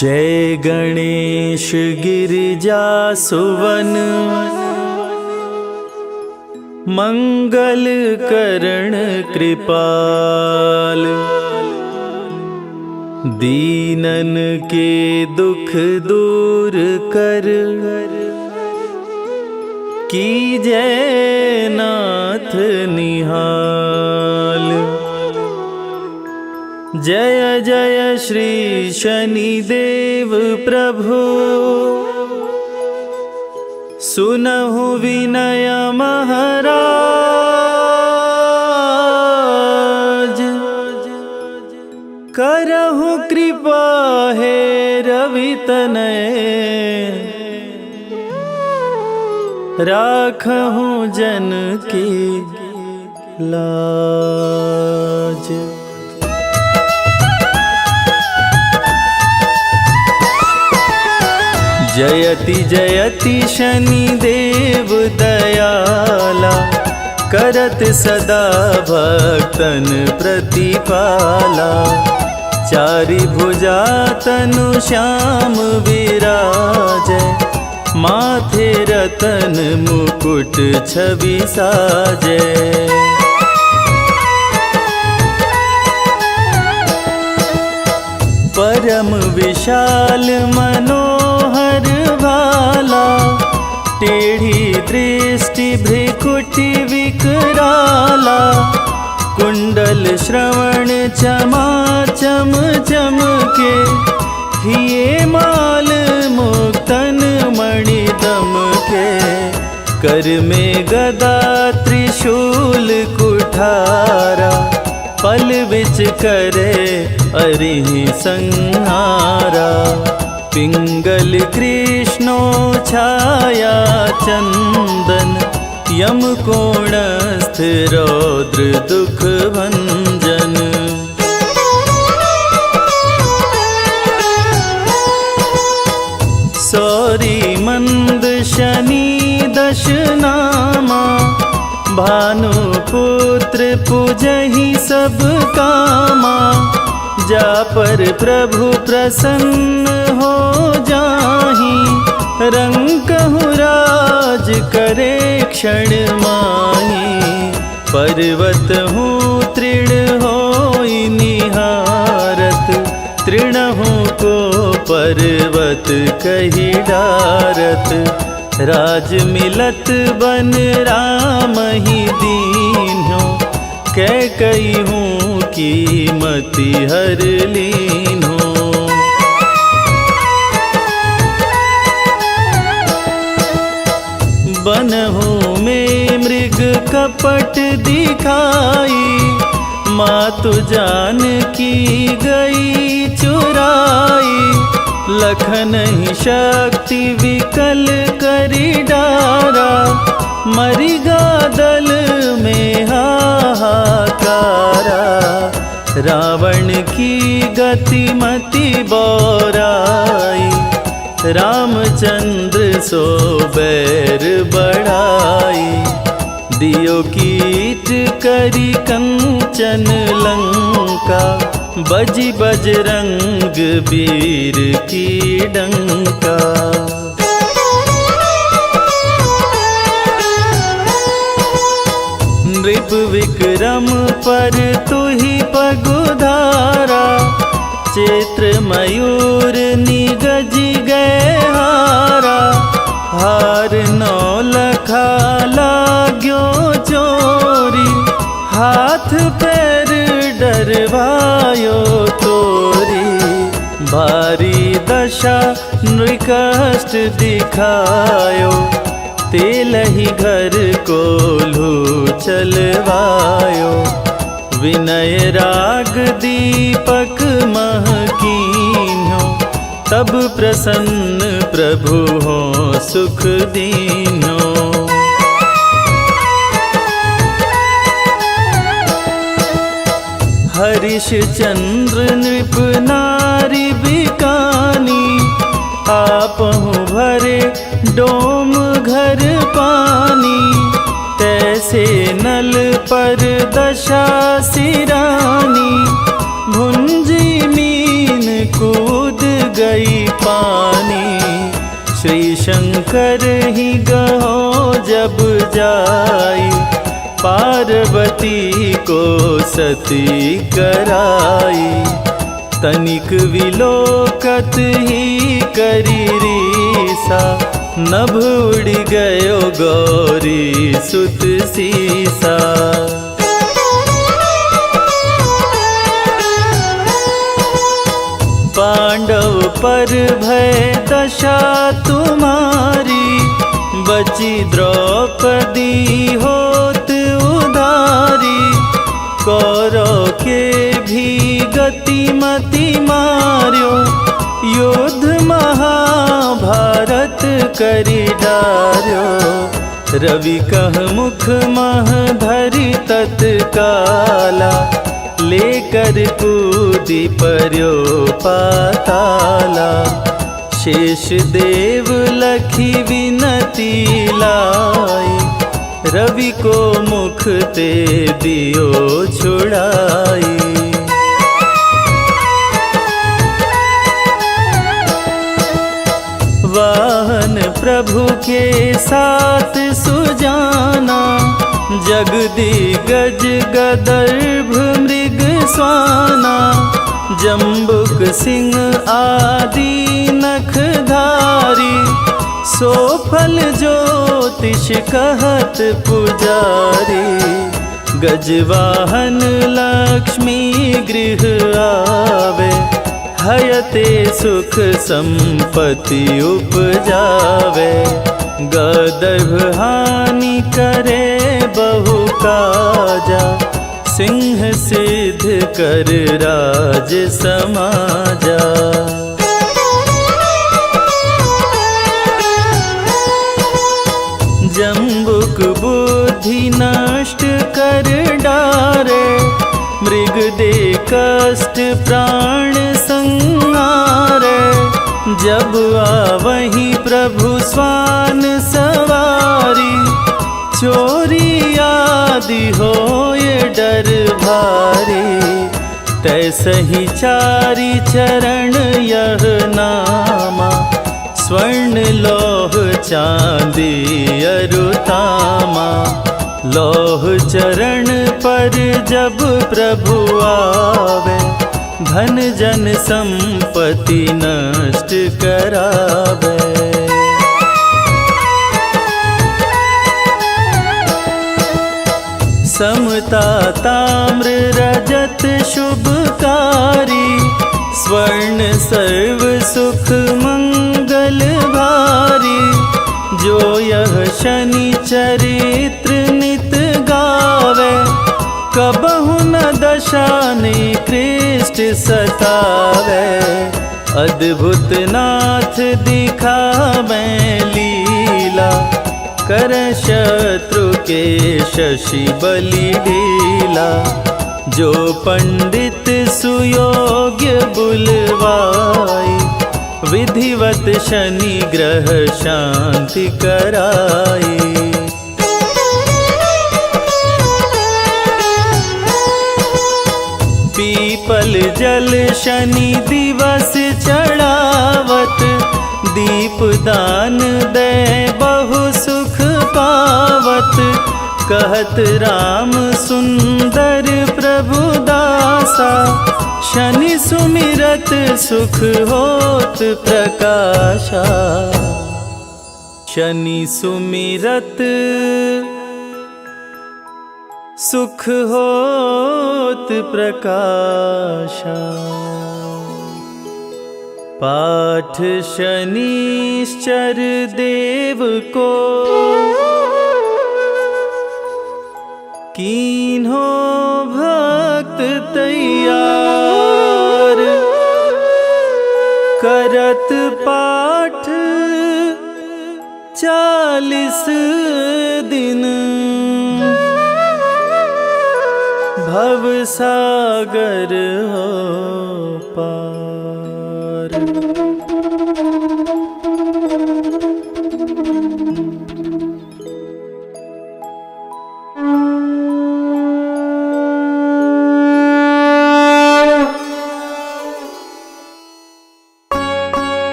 C: जय गणेश गिरिजा सुवन, मंगल करण कृपाल। दीनन के दुख दूर कर, कीजय नाथ निहाल। जय जय श्री शनिदेव प्रभु, सुनहु विनय महाराज। करहु कृपा हे रवि तनय, राखहु जन की लाज। जयति जयति शनिदेव दयाला, करत सदा भक्तन प्रतिपाला। चारि भुजा तनु श्याम विराजै, माथे रतन मुकुट छवि साजै। परम विशाल मनोहर भाला, मुकुटि विकराला, कुंडल श्रवण चमा चम चमके, हिये माल मुक्तन मणि दमके। कर में गदा त्रिशूल कुठारा, पल बिच करे अरिहि संहारा। पिंगल कृष्णो छाया चंदन, यम कोणस्थ रौद्र दुख भंजन। सौरी मंद शनि दश नामा, भानुपुत्र पूजहि सब कामा। जा पर प्रभु प्रसन्न हो जाहि, रंकहु राज करे क्षण माहि। पर्वत हूँ तृण होई निहारत, तृणहु को पर्वत कहि डारत। राज मिलत बन राम ही दीन्हो, कैकई हूँ कीमति हर लीन्हो। बनहु में मृग कपट दिखाई, मातु जानकी गई चुराई। लखन ही शक्ति विकल करी डारा, मरिगा दल में हाहाकारा। रावण की गति मति बौराई, रामचंद्र सो बैर बढ़ाई। दियो कीट करी कंचन लंका, बजी बजरंग वीर की डंका। नृप विक्रम पर तुहि पगुधारा, चैत्र मयूर निगजी गए हारा। हार नौलखा लाग्यो चोरी, हाथ पैर डरवायो तोरी। भारी दशा नृकष्ट दिखायो, तेलहि घर कोल्हू चलवायो। विनय राग दीपक महकीन्हो, तब प्रसन्न प्रभु हो सुख दीन्हो। हरिश्चंद्र नृप नारी बिकानी, आपहु भरे डोम घर पानी। तैसे नल पर दशा सिरानी, भुंजी मीन कूद गई पानी। श्री शंकर ही गहो जब जाई, पार्वती को सती कराई। तनिक विलोकत ही करी रीसा, नभ उड़ गयो गौरी सुत सीसा। पांडव पर भय दशा तुम्हारी, बची द्रौपदी होत उधारी। कौरव के भी गति मति मार्यो, युद्ध महाभारत करी डार्यो। रवि कह मुख मह धरि तत्काला, लेकर कूदी पर्यो पाताला। शेष देव लखी विनती लाई, रवि को मुख ते दियो छुड़ाई। वाहन प्रभु के साथ सुजाना, जगदिगज गदर्भ मृग स्वाना। जम्बुक सिंह आदि नखधारी, सो फल ज्योतिष कहत पुजारी, गजवाहन लक्ष्मी गृह आवे, हयते सुख संपत्ति उपजावे। गदर्भ हानि करे बहु काजा, सिंह सिद्ध कर राज समाजा। जम्बुक बुद्धि नष्ट कर डारे, मृग दे कष्ट प्राण संहारे। जब आवही प्रभु स्वान सवारी, चोरी आदि होए डर भारी। तैसही चारि चरण यह नामा, स्वर्ण लौह चांदी अरुतामा। लौह चरण पर जब प्रभु आवे, धन जन संपत्ति नष्ट करावे। समता ताम्र रजत शुभकारी, स्वर्ण सर्व सुख मंगल भारी। जो यह शनि चरित्र नित गावे, कबहु न दशा निकृष्ट सतावे। अद्भुत नाथ दिखावे लीला, कर शत्रु के शशि बलि लीला। जो पंडित सुयोग्य बुलवाई, विधिवत शनि ग्रह शांति कराई। पीपल जल शनि दिवस चढ़ावत, दीप दान दे बहु सुख पावत। कहत राम सुंदर प्रभु दासा, शनि सुमिरत सुख होत प्रकाशा। शनि सुमिरत सुख होत प्रकाशा। पाठ शनिश्चर देव को, कीन्हो भक्त तैयार। करत पाठ 40 दिन, भव सागर हो पार।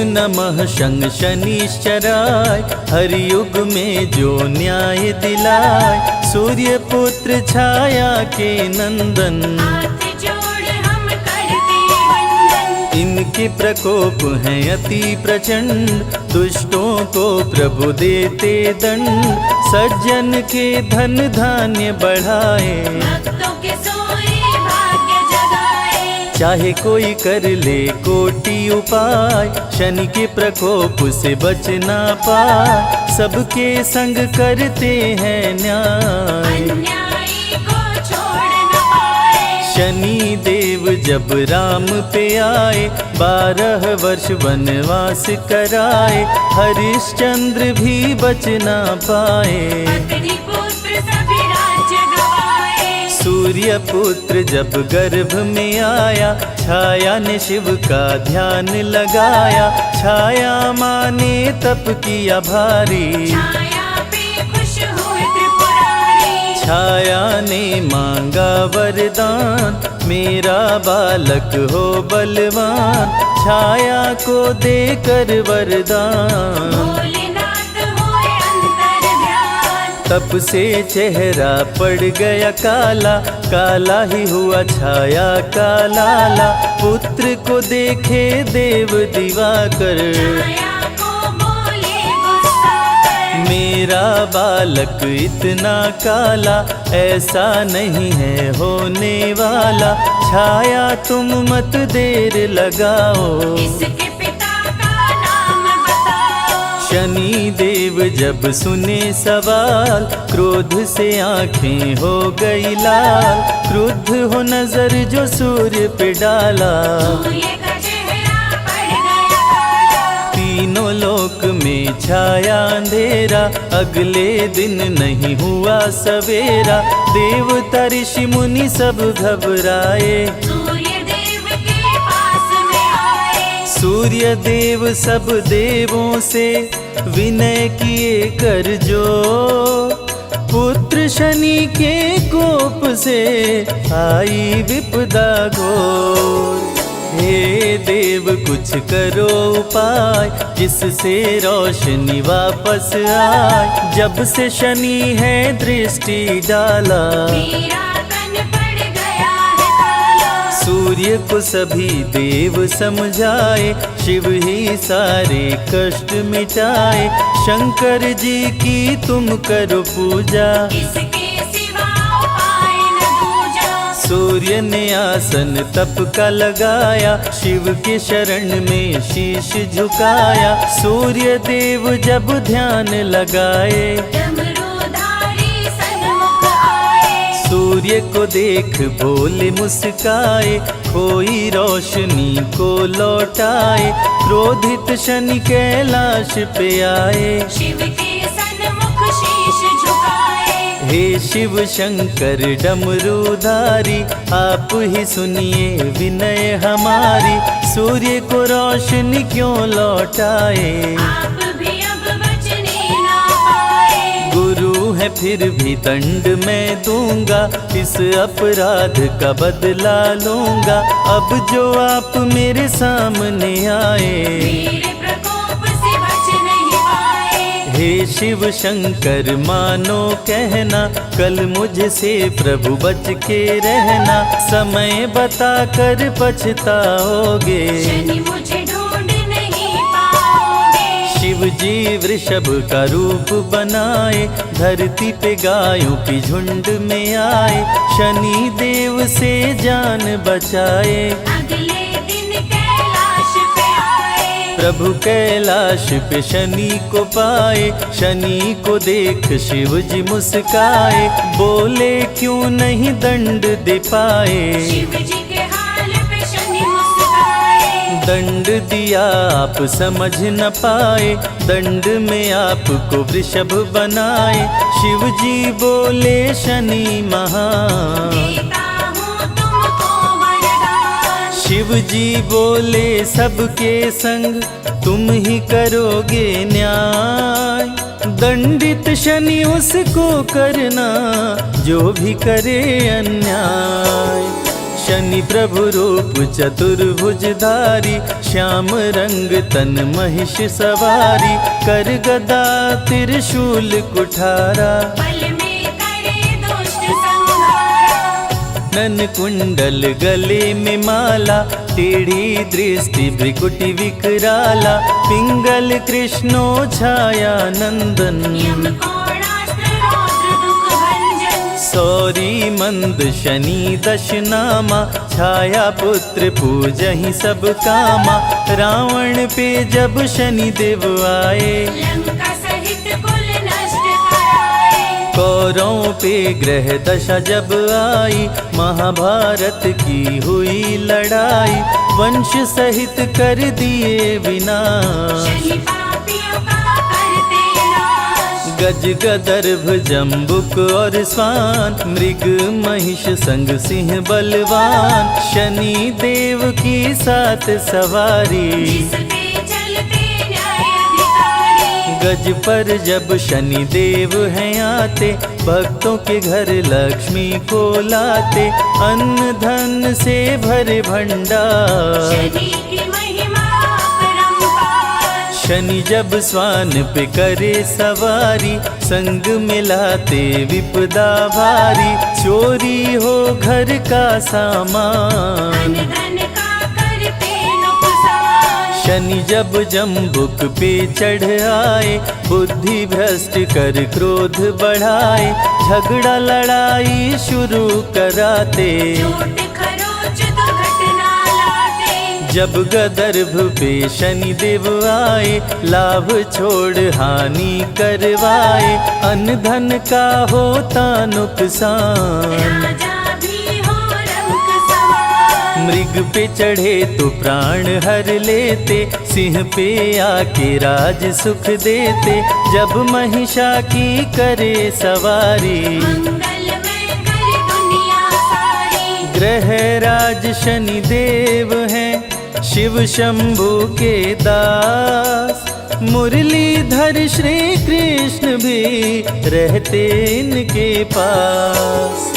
C: नमः शं शनिश्चराय, हरि युग में जो न्याय दिलाय। सूर्य पुत्र छाया के नंदन,
B: हाथ जोड़ हम करते वंदन।
C: इनके प्रकोप हैं अति प्रचंड, दुष्टों को प्रभु देते दंड। सज्जन के धन धान्य बढ़ाए,
B: भक्तों के सोए भाग्य जगाए।
C: चाहे कोई कर ले कोटि उपाय, शनि के प्रकोप से बच ना पाए। सबके संग करते हैं न्याय,
B: अन्यायी को छोड़ न पाए।
C: शनि देव जब राम पे आए, 12 वर्ष वनवास कराए। हरिश्चंद्र भी बच ना पाए,
B: अग्निपुत्र सभी राज्य गवाए।
C: सूर्य पुत्र जब गर्भ में आया, छाया ने शिव का ध्यान लगाया। छाया माने तप किया भारी,
B: छाया पे खुश हुए त्रिपुरारी।
C: छाया ने मांगा वरदान, मेरा बालक हो बलवान। छाया को देकर वरदान,
B: भोलेनाथ होए अंतर्ध्यान।
C: तप से चेहरा पड़ गया काला, काला ही हुआ छाया का लाला। पुत्र को देखे देव दिवाकर,
B: छाया को बोले गुस्सा कर।
C: मेरा बालक इतना काला, ऐसा नहीं है होने वाला। छाया तुम मत देर लगाओ,
B: इसके पिता का नाम बताओ।
C: शनि देव जब सुने सवाल, क्रोध से आंखें हो गई लाल। क्रुद्ध हो नजर जो सूर्य पे डाला,
B: सूर्य का चेहरा पड़ गया काला।
C: तीनों लोक में छाया अंधेरा। अगले दिन नहीं हुआ सवेरा, देवता ऋषि मुनि सब घबराए।
B: सूर्य देव के पास में आए।
C: सूर्य देव सब देवों से विनय किए कर जोर। पुत्र शनि के कोप से आई विपदा घोर। हे देव कुछ करो उपाय, जिससे रोशनी वापस आए। जब से शनि है दृष्टि डाला,
B: मेरा तन पड़ गया है काला।
C: सूर्य को सभी देव समझाए, शिव ही सारे कष्ट मिटाए। शंकर जी की तुम करो पूजा,
B: इसके सिवा उपाय न दूजा।
C: सूर्य ने आसन तप का लगाया, शिव के शरण में शीश झुकाया। सूर्य देव जब ध्यान लगाए,
B: डमरूधारी सन्मुख आए।
C: सूर्य को देख भोले मुस्काए। खोई रोशनी को लौटाए, क्रोधित शनि कैलाश पे आए।
B: शिव के सन्मुख शीश झुकाए।
C: हे शिव शंकर डमरूधारी, आप ही सुनिए विनय हमारी। सूर्य को रोशनी क्यों लौटाए,
B: आप भी अब बचने ना पाए।
C: गुरु है फिर भी दंड मैं दूंगा, इस अपराध का बदला लूंगा। अब जो आप मेरे सामने आए,
B: मेरे प्रकोप से बच नहीं पाए।
C: हे शिव शंकर मानो कहना, कल मुझसे प्रभु बच के रहना। समय बता कर पछताओगे,
B: शनि मुझे ढूंढ नहीं पाओगे।
C: शिव जी वृषभ का रूप बनाए, धरती पे गायों की झुंड में आए। शनि देव से जान बचाए,
B: अगले दिन कैलाश पे आए।
C: प्रभु कैलाश पे शनि को पाए। शनि को देख शिव जी मुस्काए, बोले क्यों नहीं दंड दे पाए।
B: शिव जी के हाल पे शनि मुस्काए।
C: दंड दिया आप समझ न पाए, दंड में आपको वृषभ बनाए। शिव जी बोले शनि महान,
B: देता हूँ तुमको वरदान।
C: शिव जी बोले सबके संग तुम ही करोगे न्याय। दंडित शनि उसको करना, जो भी करे अन्याय। शनि प्रभु रूप चतुर्भुजधारी, श्याम रंग तन महिष सवारी। कर गदा त्रिशूल कुठारा,
B: बल में करे दुष्ट संहारा।
C: नन कुंडल गले में माला, टेढ़ी दृष्टि भ्रिकुटि विकराला। पिंगल कृष्णो छाया नंदन,
B: यम कोणास्त्र रौद्र दुख भंजन।
C: सौरी मंद शनि दशनामा, छाया पुत्र पूजहि सब कामा। रावण पे जब शनि देव आए,
B: लंका सहित कुल नष्ट कराए।
C: कौरवों पे ग्रह दशा जब आई, महाभारत की हुई लड़ाई। वंश सहित कर दिए विनाश,
B: शनि पापियों का करते नाश।
C: गज गदर्भ जम्बुक और स्वान, मृग महिष संग सिंह बलवान। शनि देव की सात सवारी,
B: जिस पे चलते न्याय अधिकारी।
C: गज पर जब शनि देव हैं आते, भक्तों के घर लक्ष्मी को लाते। अन्न धन से भरे भंडार,
B: शनि की महिमा अपरंपार।
C: शनि जब स्वान पे करे सवारी, संग मिलाते विपदा भारी। चोरी हो घर का सामान,
B: धन का करते नुकसान।
C: शनि जब जम्बुक पे चढ़ आए, बुद्धि भ्रष्ट कर क्रोध बढ़ाए। झगड़ा लड़ाई शुरू कराते,
B: झूठ खरोच दुर्घटना लाते।
C: जब गदर्भ पे शनि देव आए, लाभ छोड़ हानि करवाए। अन्न धन का होता नुकसान,
B: राजा भी हो रंग सवार।
C: मृग पे चढ़े तो प्राण हर लेते, सिंह पे आके राज सुख देते। जब महिषा की करे सवारी,
B: मंगलमय करे दुनिया सारी।
C: ग्रह राज शनि देव हैं, शिव शंभु के दास। मुरलीधर श्री कृष्ण भी रहते इनके पास।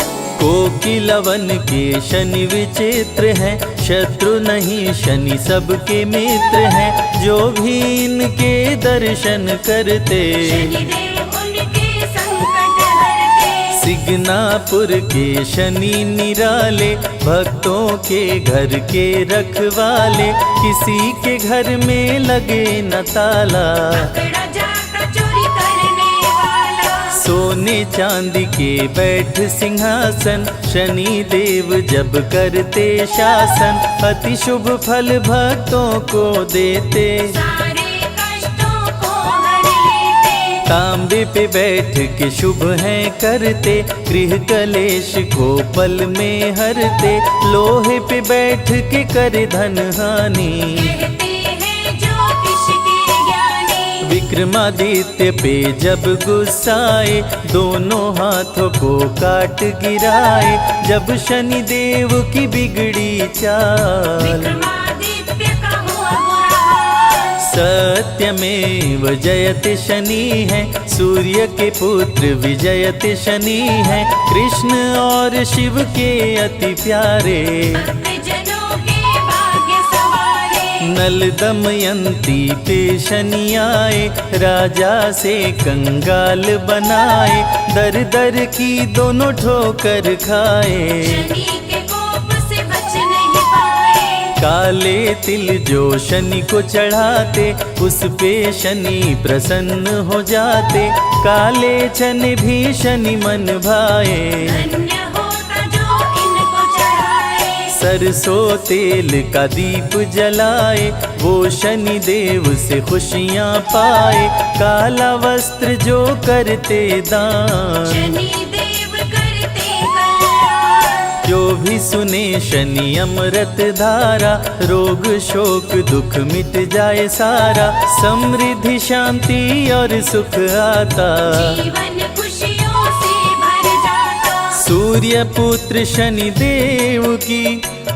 C: कोकिलवन के शनि विचित्र हैं, शत्रु नहीं शनि सबके मित्र हैं। जो भी इनके दर्शन करते,
B: शनिदेव उनके संकट हरते।
C: सिग्नापुर के शनि निराले, भक्तों के घर के रखवाले। किसी के घर में लगे न ताला,
B: पकड़ा जाता चोरी करने वाला।
C: सोने चांदी के बैठ सिंहासन, शनि देव जब करते शासन। अति शुभ फल भक्तों को देते,
B: सारे कष्टों को हर लेते।
C: तांबे पे बैठ के शुभ है करते, गृह कलेश को पल में हरते। लोहे पे बैठ के करे धन हानि,
B: कहते हैं ज्योतिष के ज्ञानी।
C: विक्रमादित्य पे जब गुस्साए, दोनों हाथों को काट गिराए। जब शनि देव की बिगड़ी चाल,
B: विक्रमादित्य का हुआ बुरा हाल।
C: सत्यमेव जयते शनि है, सूर्य के पुत्र विजयते शनि है। कृष्ण और शिव के अति प्यारे,
B: भक्तजनों के भाग्य सवारे।
C: नल दमयंती पे शनि आए, राजा से कंगाल बनाए। दर दर की दोनों ठोकर खाए,
B: शनि के कोप से बच नहीं पाए।
C: काले तिल जो शनि को चढ़ाते, उस पे शनि प्रसन्न हो जाते। काले चने भी शनि मन भाए,
B: धन्य होता जो इनको चढ़ाए।
C: सरसों तेल का दीप जलाए, वो शनि देव से खुशियाँ पाए। काला वस्त्र जो करते दान,
B: शनि देव करते कल्याण।
C: जो भी सुने शनि अमृत धारा, रोग शोक दुख मिट जाए सारा। समृद्धि शांति और सुख आता,
B: जीवन खुशियों से भर जाता।
C: सूर्य पुत्र शनि देव की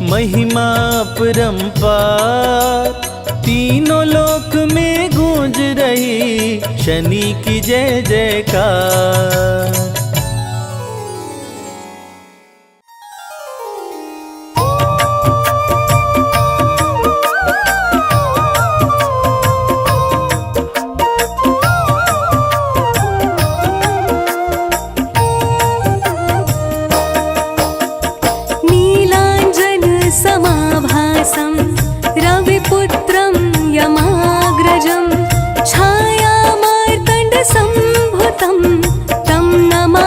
C: महिमा परंपार। तीनों लोक में गूंज रही शनि की जय जयकार।
D: समाभासं रविपुत्रं यमाग्रजं छायामार्तण्डसम्भुतं तं नमा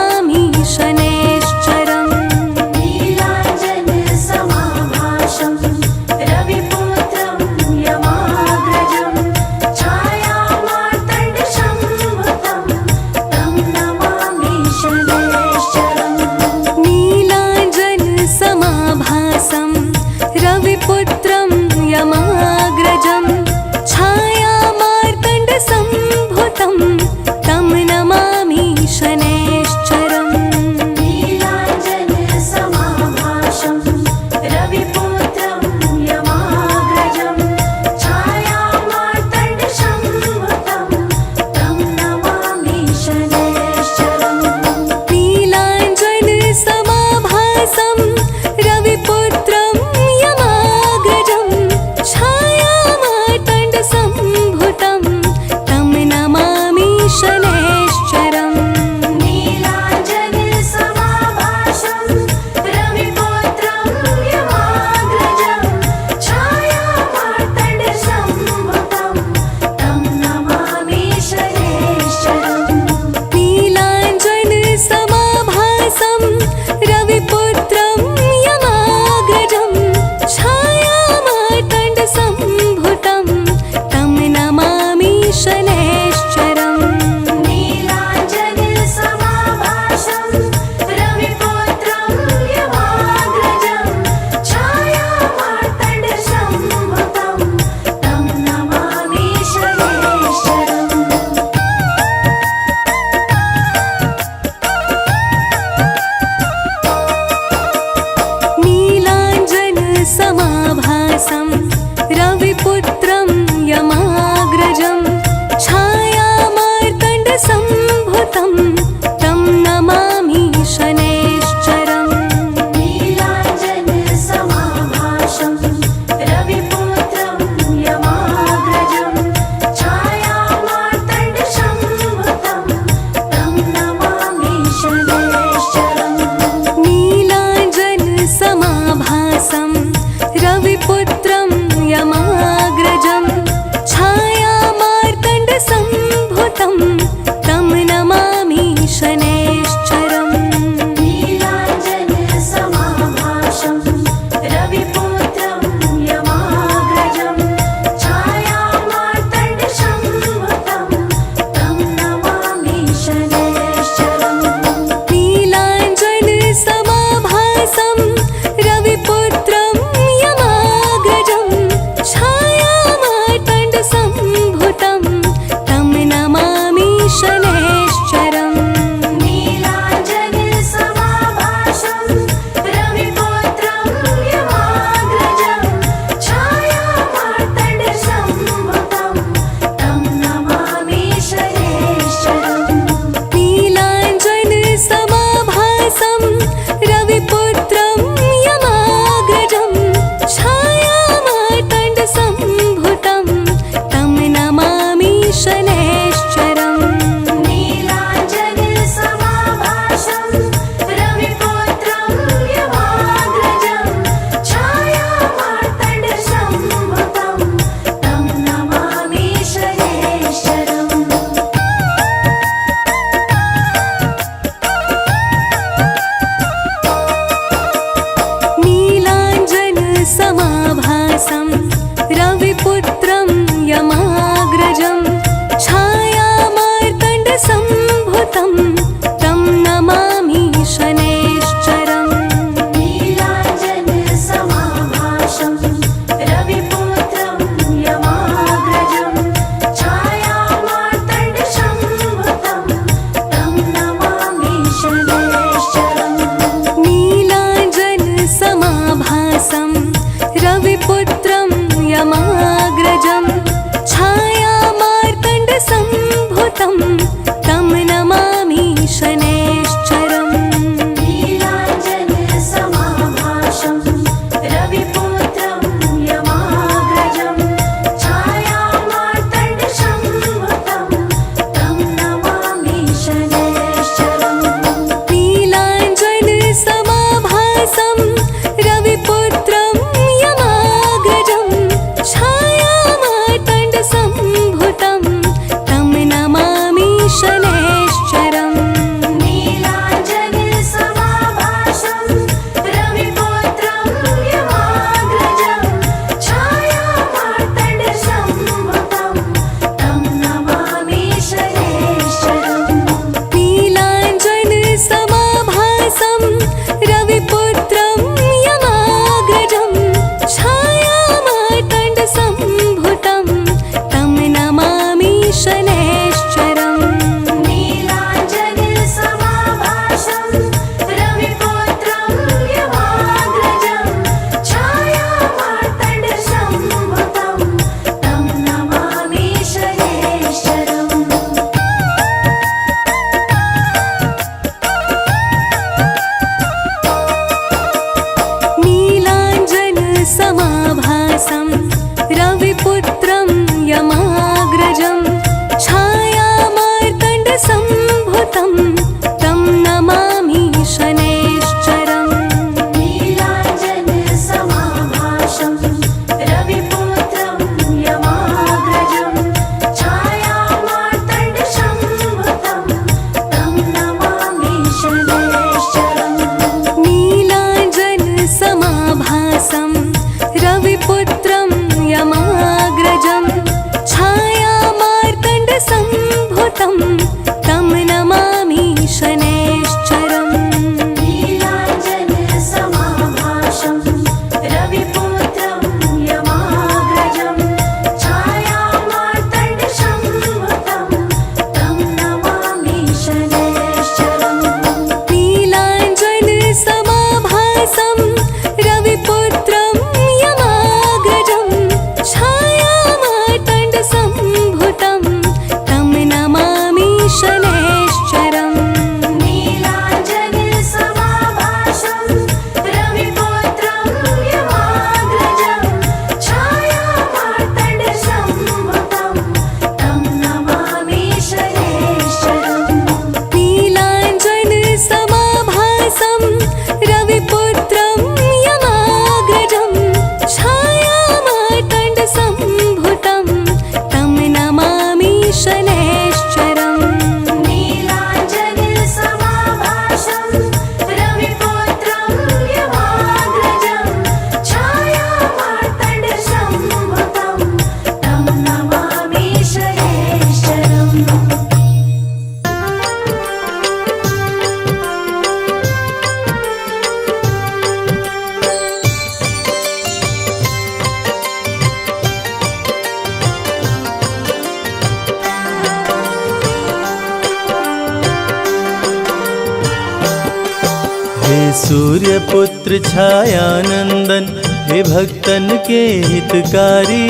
C: हे सूर्य पुत्र छायानंदन, हे भक्तन के हितकारी,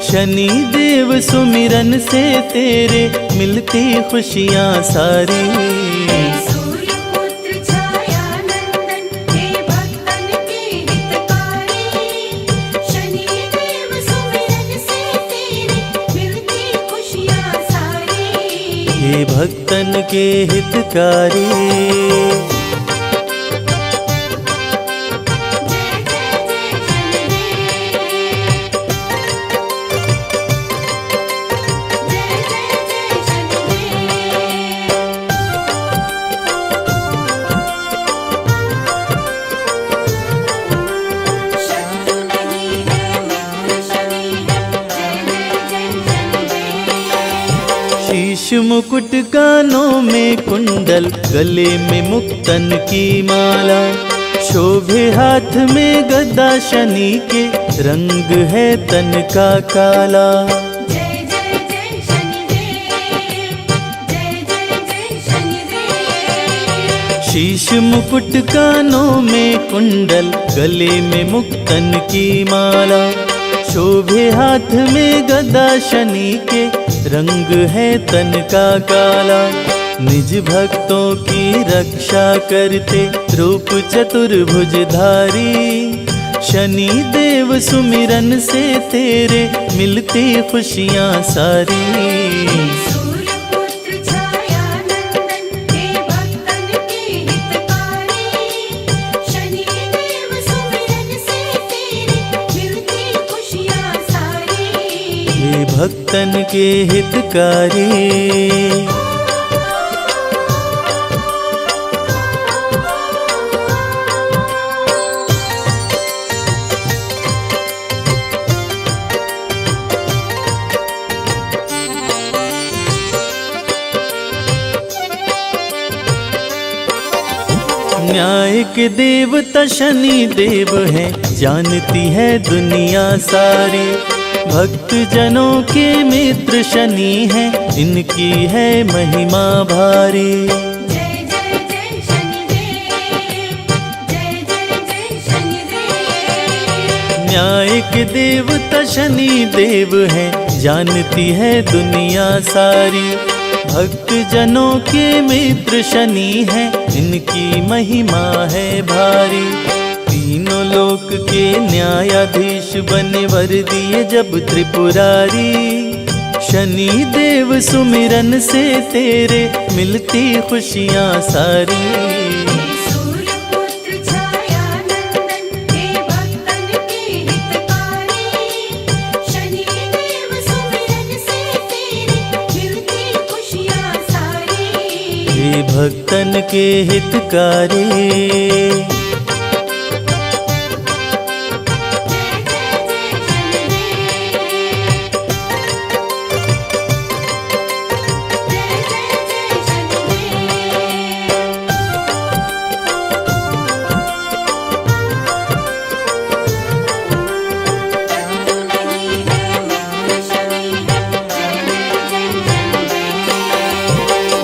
C: शनि देव सुमिरन से तेरे मिलती खुशियाँ सारी।
B: सूर्य पुत्र छायानंदन, हे भक्तन के हितकारी, शनि देव सुमिरन से तेरे मिलती खुशियाँ सारी।
C: हे भक्तन के हितकारी। शीश मुकुट कानों में कुंडल, गले में मुक्तन की माला, शोभे हाथ में गदा, शनि के रंग है तन का काला।
B: जय जय जय शनिदेव, जय जय जय शनिदेव।
C: शीश मुकुट कानों में कुंडल, गले में मुक्तन की माला, शोभे हाथ में गदा, शनि के रंग है तन का काला। निज भक्तों की रक्षा करते, रूप चतुर्भुजधारी, शनि देव सुमिरन से तेरे मिलती खुशियाँ सारी।
B: सूर्य पुत्र छायानंदन, हे भक्तन के हितकारी, शनि देव सुमिरन से तेरे मिलती खुशियाँ सारी।
C: हे भक्तन के हितकारी। न्याय के देवता शनि देव हैं, जानती है दुनिया सारी, भक्त जनों के मित्र शनि हैं, इनकी है महिमा भारी।
B: जय जय जय शनिदेव, जय जय जय शनिदेव।
C: न्याय के देवता शनि देव हैं, जानती है दुनिया सारी, भक्त जनों के मित्र शनि हैं, इनकी महिमा है भारी। तीनों लोक के न्यायाधीश बने वर दिए जब त्रिपुरारी, शनि देव सुमिरन से तेरे मिलती खुशियाँ सारी।
B: सूर्य पुत्र छायानंदन, हे भक्तन के हितकारी, शनि देव सुमिरन से तेरे मिलती खुशियाँ सारी।
C: हे भक्तन के हितकारी।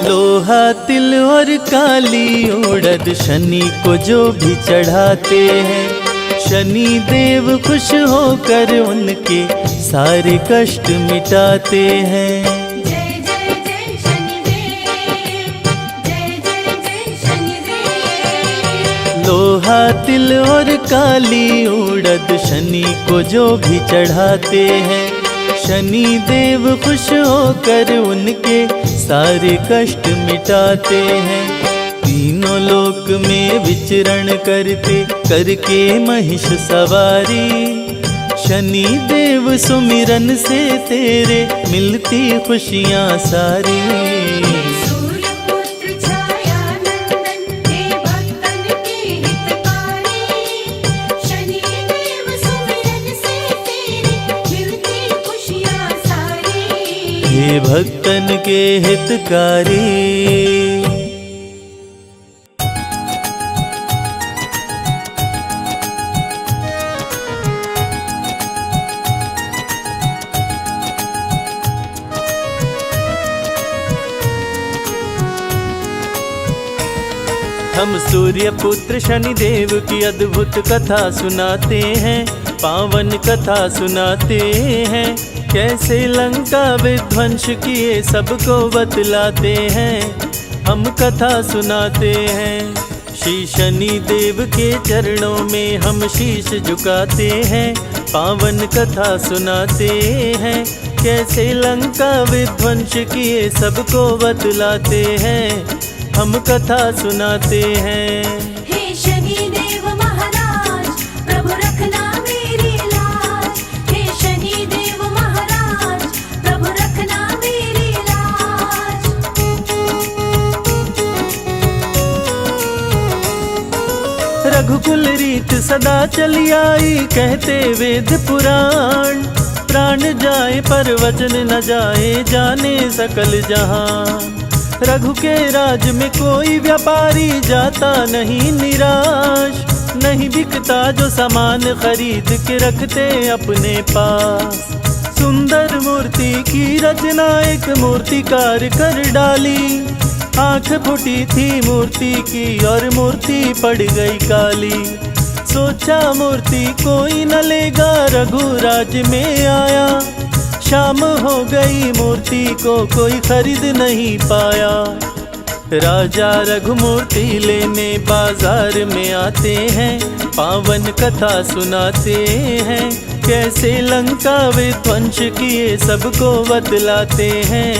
C: लोहा तिल और काली उड़द शनि को जो भी चढ़ाते हैं, शनि देव खुश होकर उनके सारे कष्ट मिटाते हैं।
B: जय जय जय शनिदेव, जय जय जय शनिदेव।
C: लोहा तिल और काली उड़द शनि को जो भी चढ़ाते हैं, शनि देव खुश होकर उनके सारे कष्ट मिटाते हैं। तीनों लोक में विचरण करते करके महिष सवारी, शनि देव सुमिरन से तेरे मिलती खुशियाँ सारी।
B: सूर्य पुत्र छायानंदन, हे भक्तन के हितकारी, शनि देव सुमिरन से तेरे मिलती खुशियाँ सारी।
C: हे भक्तन के हितकारी। हम सूर्य पुत्र शनिदेव की अद्भुत कथा सुनाते हैं, पावन कथा सुनाते हैं। कैसे लंका विध्वंस किए सबको बतलाते हैं, हम कथा सुनाते हैं। श्री शनि देव के चरणों में हम शीश झुकाते हैं, पावन कथा सुनाते हैं। कैसे लंका विध्वंस किए सबको बतलाते हैं, हम कथा सुनाते हैं।
B: हे शनि देव महाराज, प्रभु रखना मेरी लाज। हे शनि देव महाराज, प्रभु रखना मेरी लाज।
C: रघुकुल रीत सदा चली आई, कहते वेद पुराण। प्राण जाए पर वचन न जाए, जाने सकल जहान। रघु के राज में कोई व्यापारी जाता नहीं निराश। नहीं बिकता जो सामान खरीद के रखते अपने पास। सुंदर मूर्ति की रचना एक मूर्तिकार कर डाली। आंख फूटी थी मूर्ति की और मूर्ति पड़ गई काली। सोचा मूर्ति कोई न लेगा, रघुराज में आया। शाम हो गई मूर्ति को कोई खरीद नहीं पाया। राजा रघु मूर्ति लेने बाजार में आते हैं, पावन कथा सुनाते हैं। कैसे लंका विध्वंस किए सबको बतलाते हैं,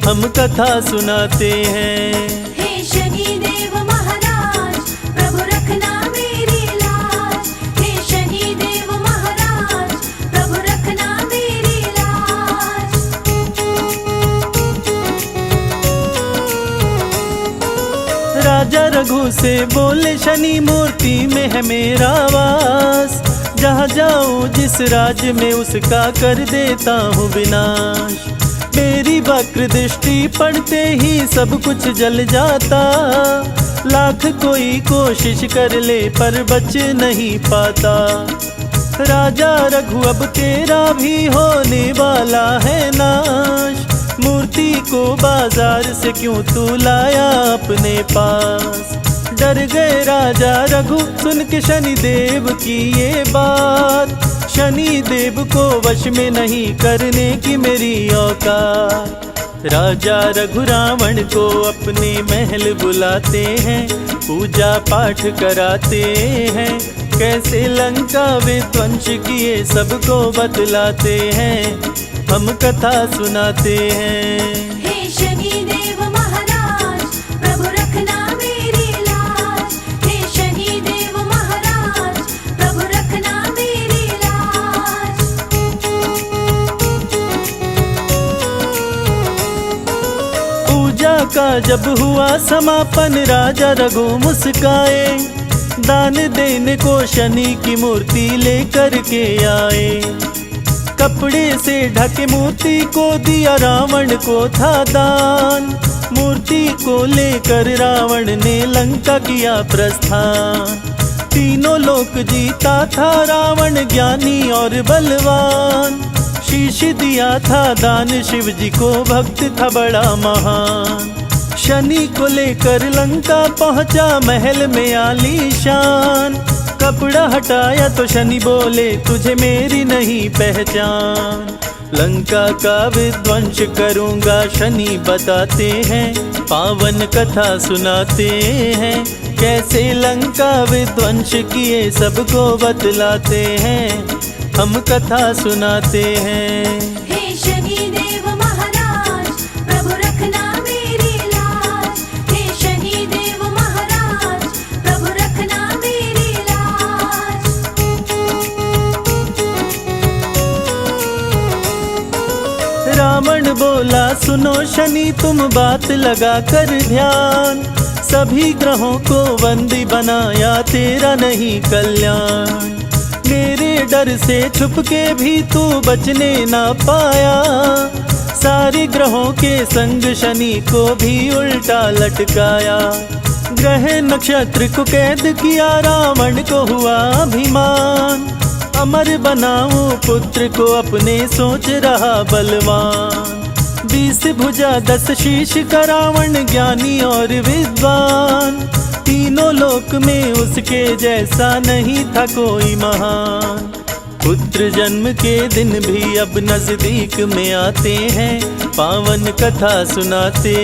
C: हम कथा सुनाते हैं।
B: हे शनि देव महाराज, प्रभु रखना मेरी लाज। हे शनि देव महाराज, प्रभु रखना मेरी लाज।
C: राजा रघु से बोले शनि मूर्ति में है मेरा वास। जहाँ जाऊँ जिस राज्य में उसका कर देता हूँ विनाश। मेरी वक्र दृष्टि पड़ते ही सब कुछ जल जाता। लाख कोई कोशिश कर ले पर बच नहीं पाता। राजा रघु अब तेरा भी होने वाला है नाश। मूर्ति को बाजार से क्यों तू लाया अपने पास। डर गए राजा रघु सुन के शनि देव की ये बात। शनि देव को वश में नहीं करने की मेरी औकात। राजा रघु रावण को अपने महल बुलाते हैं, पूजा पाठ कराते हैं। कैसे लंका विध्वंस किए सबको बतलाते हैं, हम कथा सुनाते हैं।
B: हे शनि देव महाराज, प्रभु रखना मेरी लाज। हे शनि देव महाराज, प्रभु रखना मेरी लाज।
C: पूजा का जब हुआ समापन, राजा रघु मुस्काए। दान देने को शनि की मूर्ति लेकर के आए। कपड़े से ढके मूर्ति को दिया, रावण को था दान। मूर्ति को लेकर रावण ने लंका किया प्रस्थान। तीनों लोक जीता था रावण, ज्ञानी और बलवान। शीश दिया था दान शिव जी को, भक्त था बड़ा महान। शनि को लेकर लंका पहुंचा, महल में आलीशान। कपड़ा हटाया तो शनि बोले तुझे मेरी नहीं पहचान। लंका का विध्वंस करूंगा शनि बताते हैं, पावन कथा सुनाते हैं। कैसे लंका विध्वंस किए सबको बतलाते हैं, हम कथा सुनाते हैं।
B: हे शनि देव महाराज, प्रभु रखना मेरी लाज। हे शनि देव महाराज, प्रभु रखना मेरी लाज।
C: रावण बोला सुनो शनि तुम बात लगा कर ध्यान। सभी ग्रहों को बंदी बनाया, तेरा नहीं कल्याण। मेरे डर से छुप के भी तू बचने ना पाया। सारे ग्रहों के संग शनि को भी उल्टा लटकाया। ग्रह नक्षत्र को कैद किया, रावण को हुआ अभिमान। अमर बनाऊं पुत्र को अपने, सोच रहा बलवान। 20 भुजा 10 शीश का रावण, ज्ञानी और विद्वान। 3 लोक में उसके जैसा नहीं था कोई महान। पुत्र जन्म के दिन भी अब नजदीक में आते हैं, पावन कथा सुनाते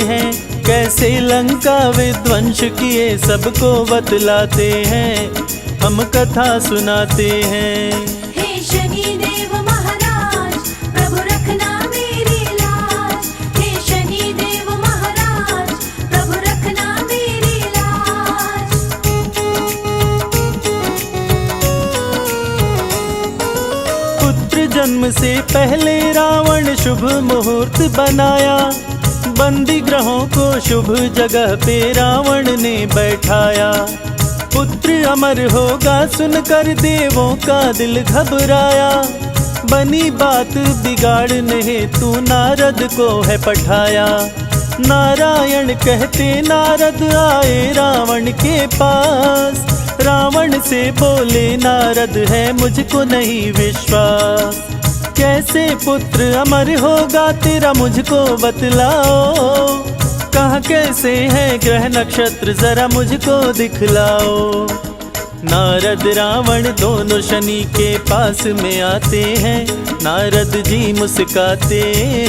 C: हैं। कैसे लंका विध्वंस किए सबको बतलाते हैं, हम कथा सुनाते हैं।
B: हे शनिदेव महाराज, प्रभु रखना मेरी लाज। हे शनिदेव महाराज, प्रभु रखना मेरी लाज।
C: पुत्र जन्म से पहले रावण शुभ मुहूर्त बनाया, बंदी ग्रहों को शुभ जगह पे रावण ने बैठाया। पुत्र अमर होगा सुनकर देवों का दिल घबराया, बनी बात बिगाड़ने हेतु नारद को है पठाया। नारायण कहते नारद आए रावण के पास, रावण से बोले नारद है मुझको नहीं विश्वास। कैसे पुत्र अमर होगा तेरा मुझको बतलाओ, कहाँ कैसे है ग्रह नक्षत्र जरा मुझको दिखलाओ। नारद रावण दोनों शनि के पास में आते हैं, नारद जी मुस्काते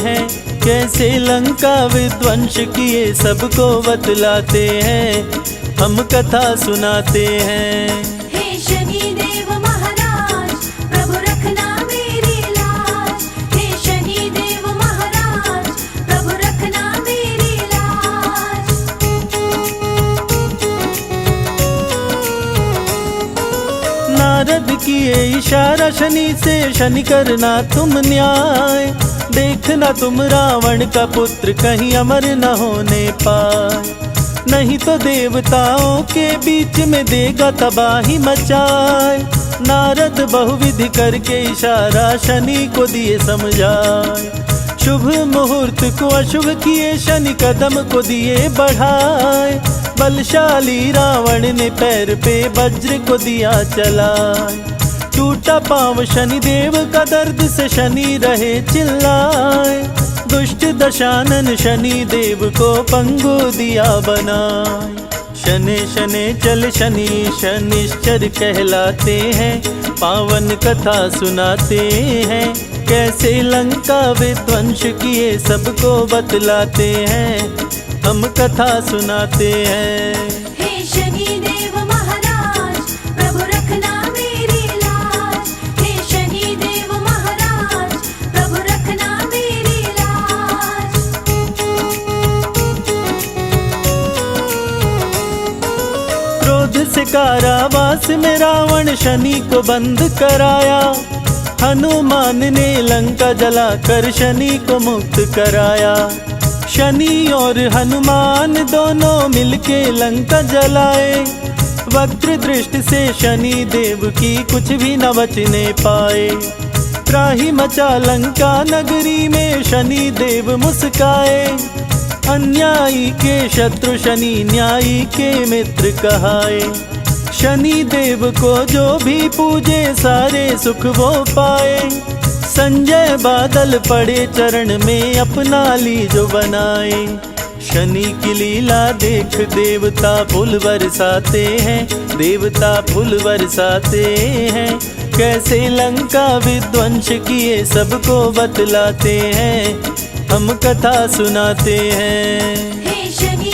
C: हैं। कैसे लंका विध्वंस किए सबको बतलाते हैं, हम कथा सुनाते हैं।
B: हे शनिदेव महाराज, प्रभु रखना मेरी लाज। हे शनिदेव महाराज, प्रभु रखना मेरी लाज।
C: नारद किए इशारा शनि से, शनि करना तुम न्याय। देखना तुम रावण का पुत्र कहीं अमर न होने पाए, नहीं तो देवताओं के बीच में देगा तबाही मचाए। नारद बहुविधि करके इशारा शनि को दिए समझाए। शुभ मुहूर्त को अशुभ किए शनि कदम को दिए बढ़ाए। बलशाली रावण ने पैर पे वज्र को दिया चलाए। टूटा पांव शनि देव का दर्द से शनि रहे चिल्लाए। दुष्ट दशानन शनि देव को पंगु दिया बनाए। शनि शनि चल शनि शनिश्चर कहलाते हैं, पावन कथा सुनाते हैं। कैसे लंका विध्वंस किए सबको बतलाते हैं, हम कथा सुनाते हैं।
B: हे शनिदेव महाराज, प्रभु रखना मेरी लाज। हे शनिदेव महाराज, प्रभु रखना मेरी लाज।
C: क्रोध से कारावास में रावण शनि को बंद कराया। हनुमान ने लंका जलाकर शनि को मुक्त कराया। शनि और हनुमान दोनों मिलके लंका जलाए। वक्र दृष्टि से शनि देव की कुछ भी न बचने पाए। त्राही मचा लंका नगरी में शनि देव मुस्काए। अन्यायी के शत्रु शनि न्यायी के मित्र कहाए। शनि देव को जो भी पूजे सारे सुख वो पाए। संजय बादल पड़े चरण में अपना ली जो बनाए। शनि की लीला देख देवता फूल बरसाते हैं, देवता फूल बरसाते हैं। कैसे लंका विध्वंस किए सबको बतलाते हैं, हम कथा सुनाते हैं।
B: हे शनि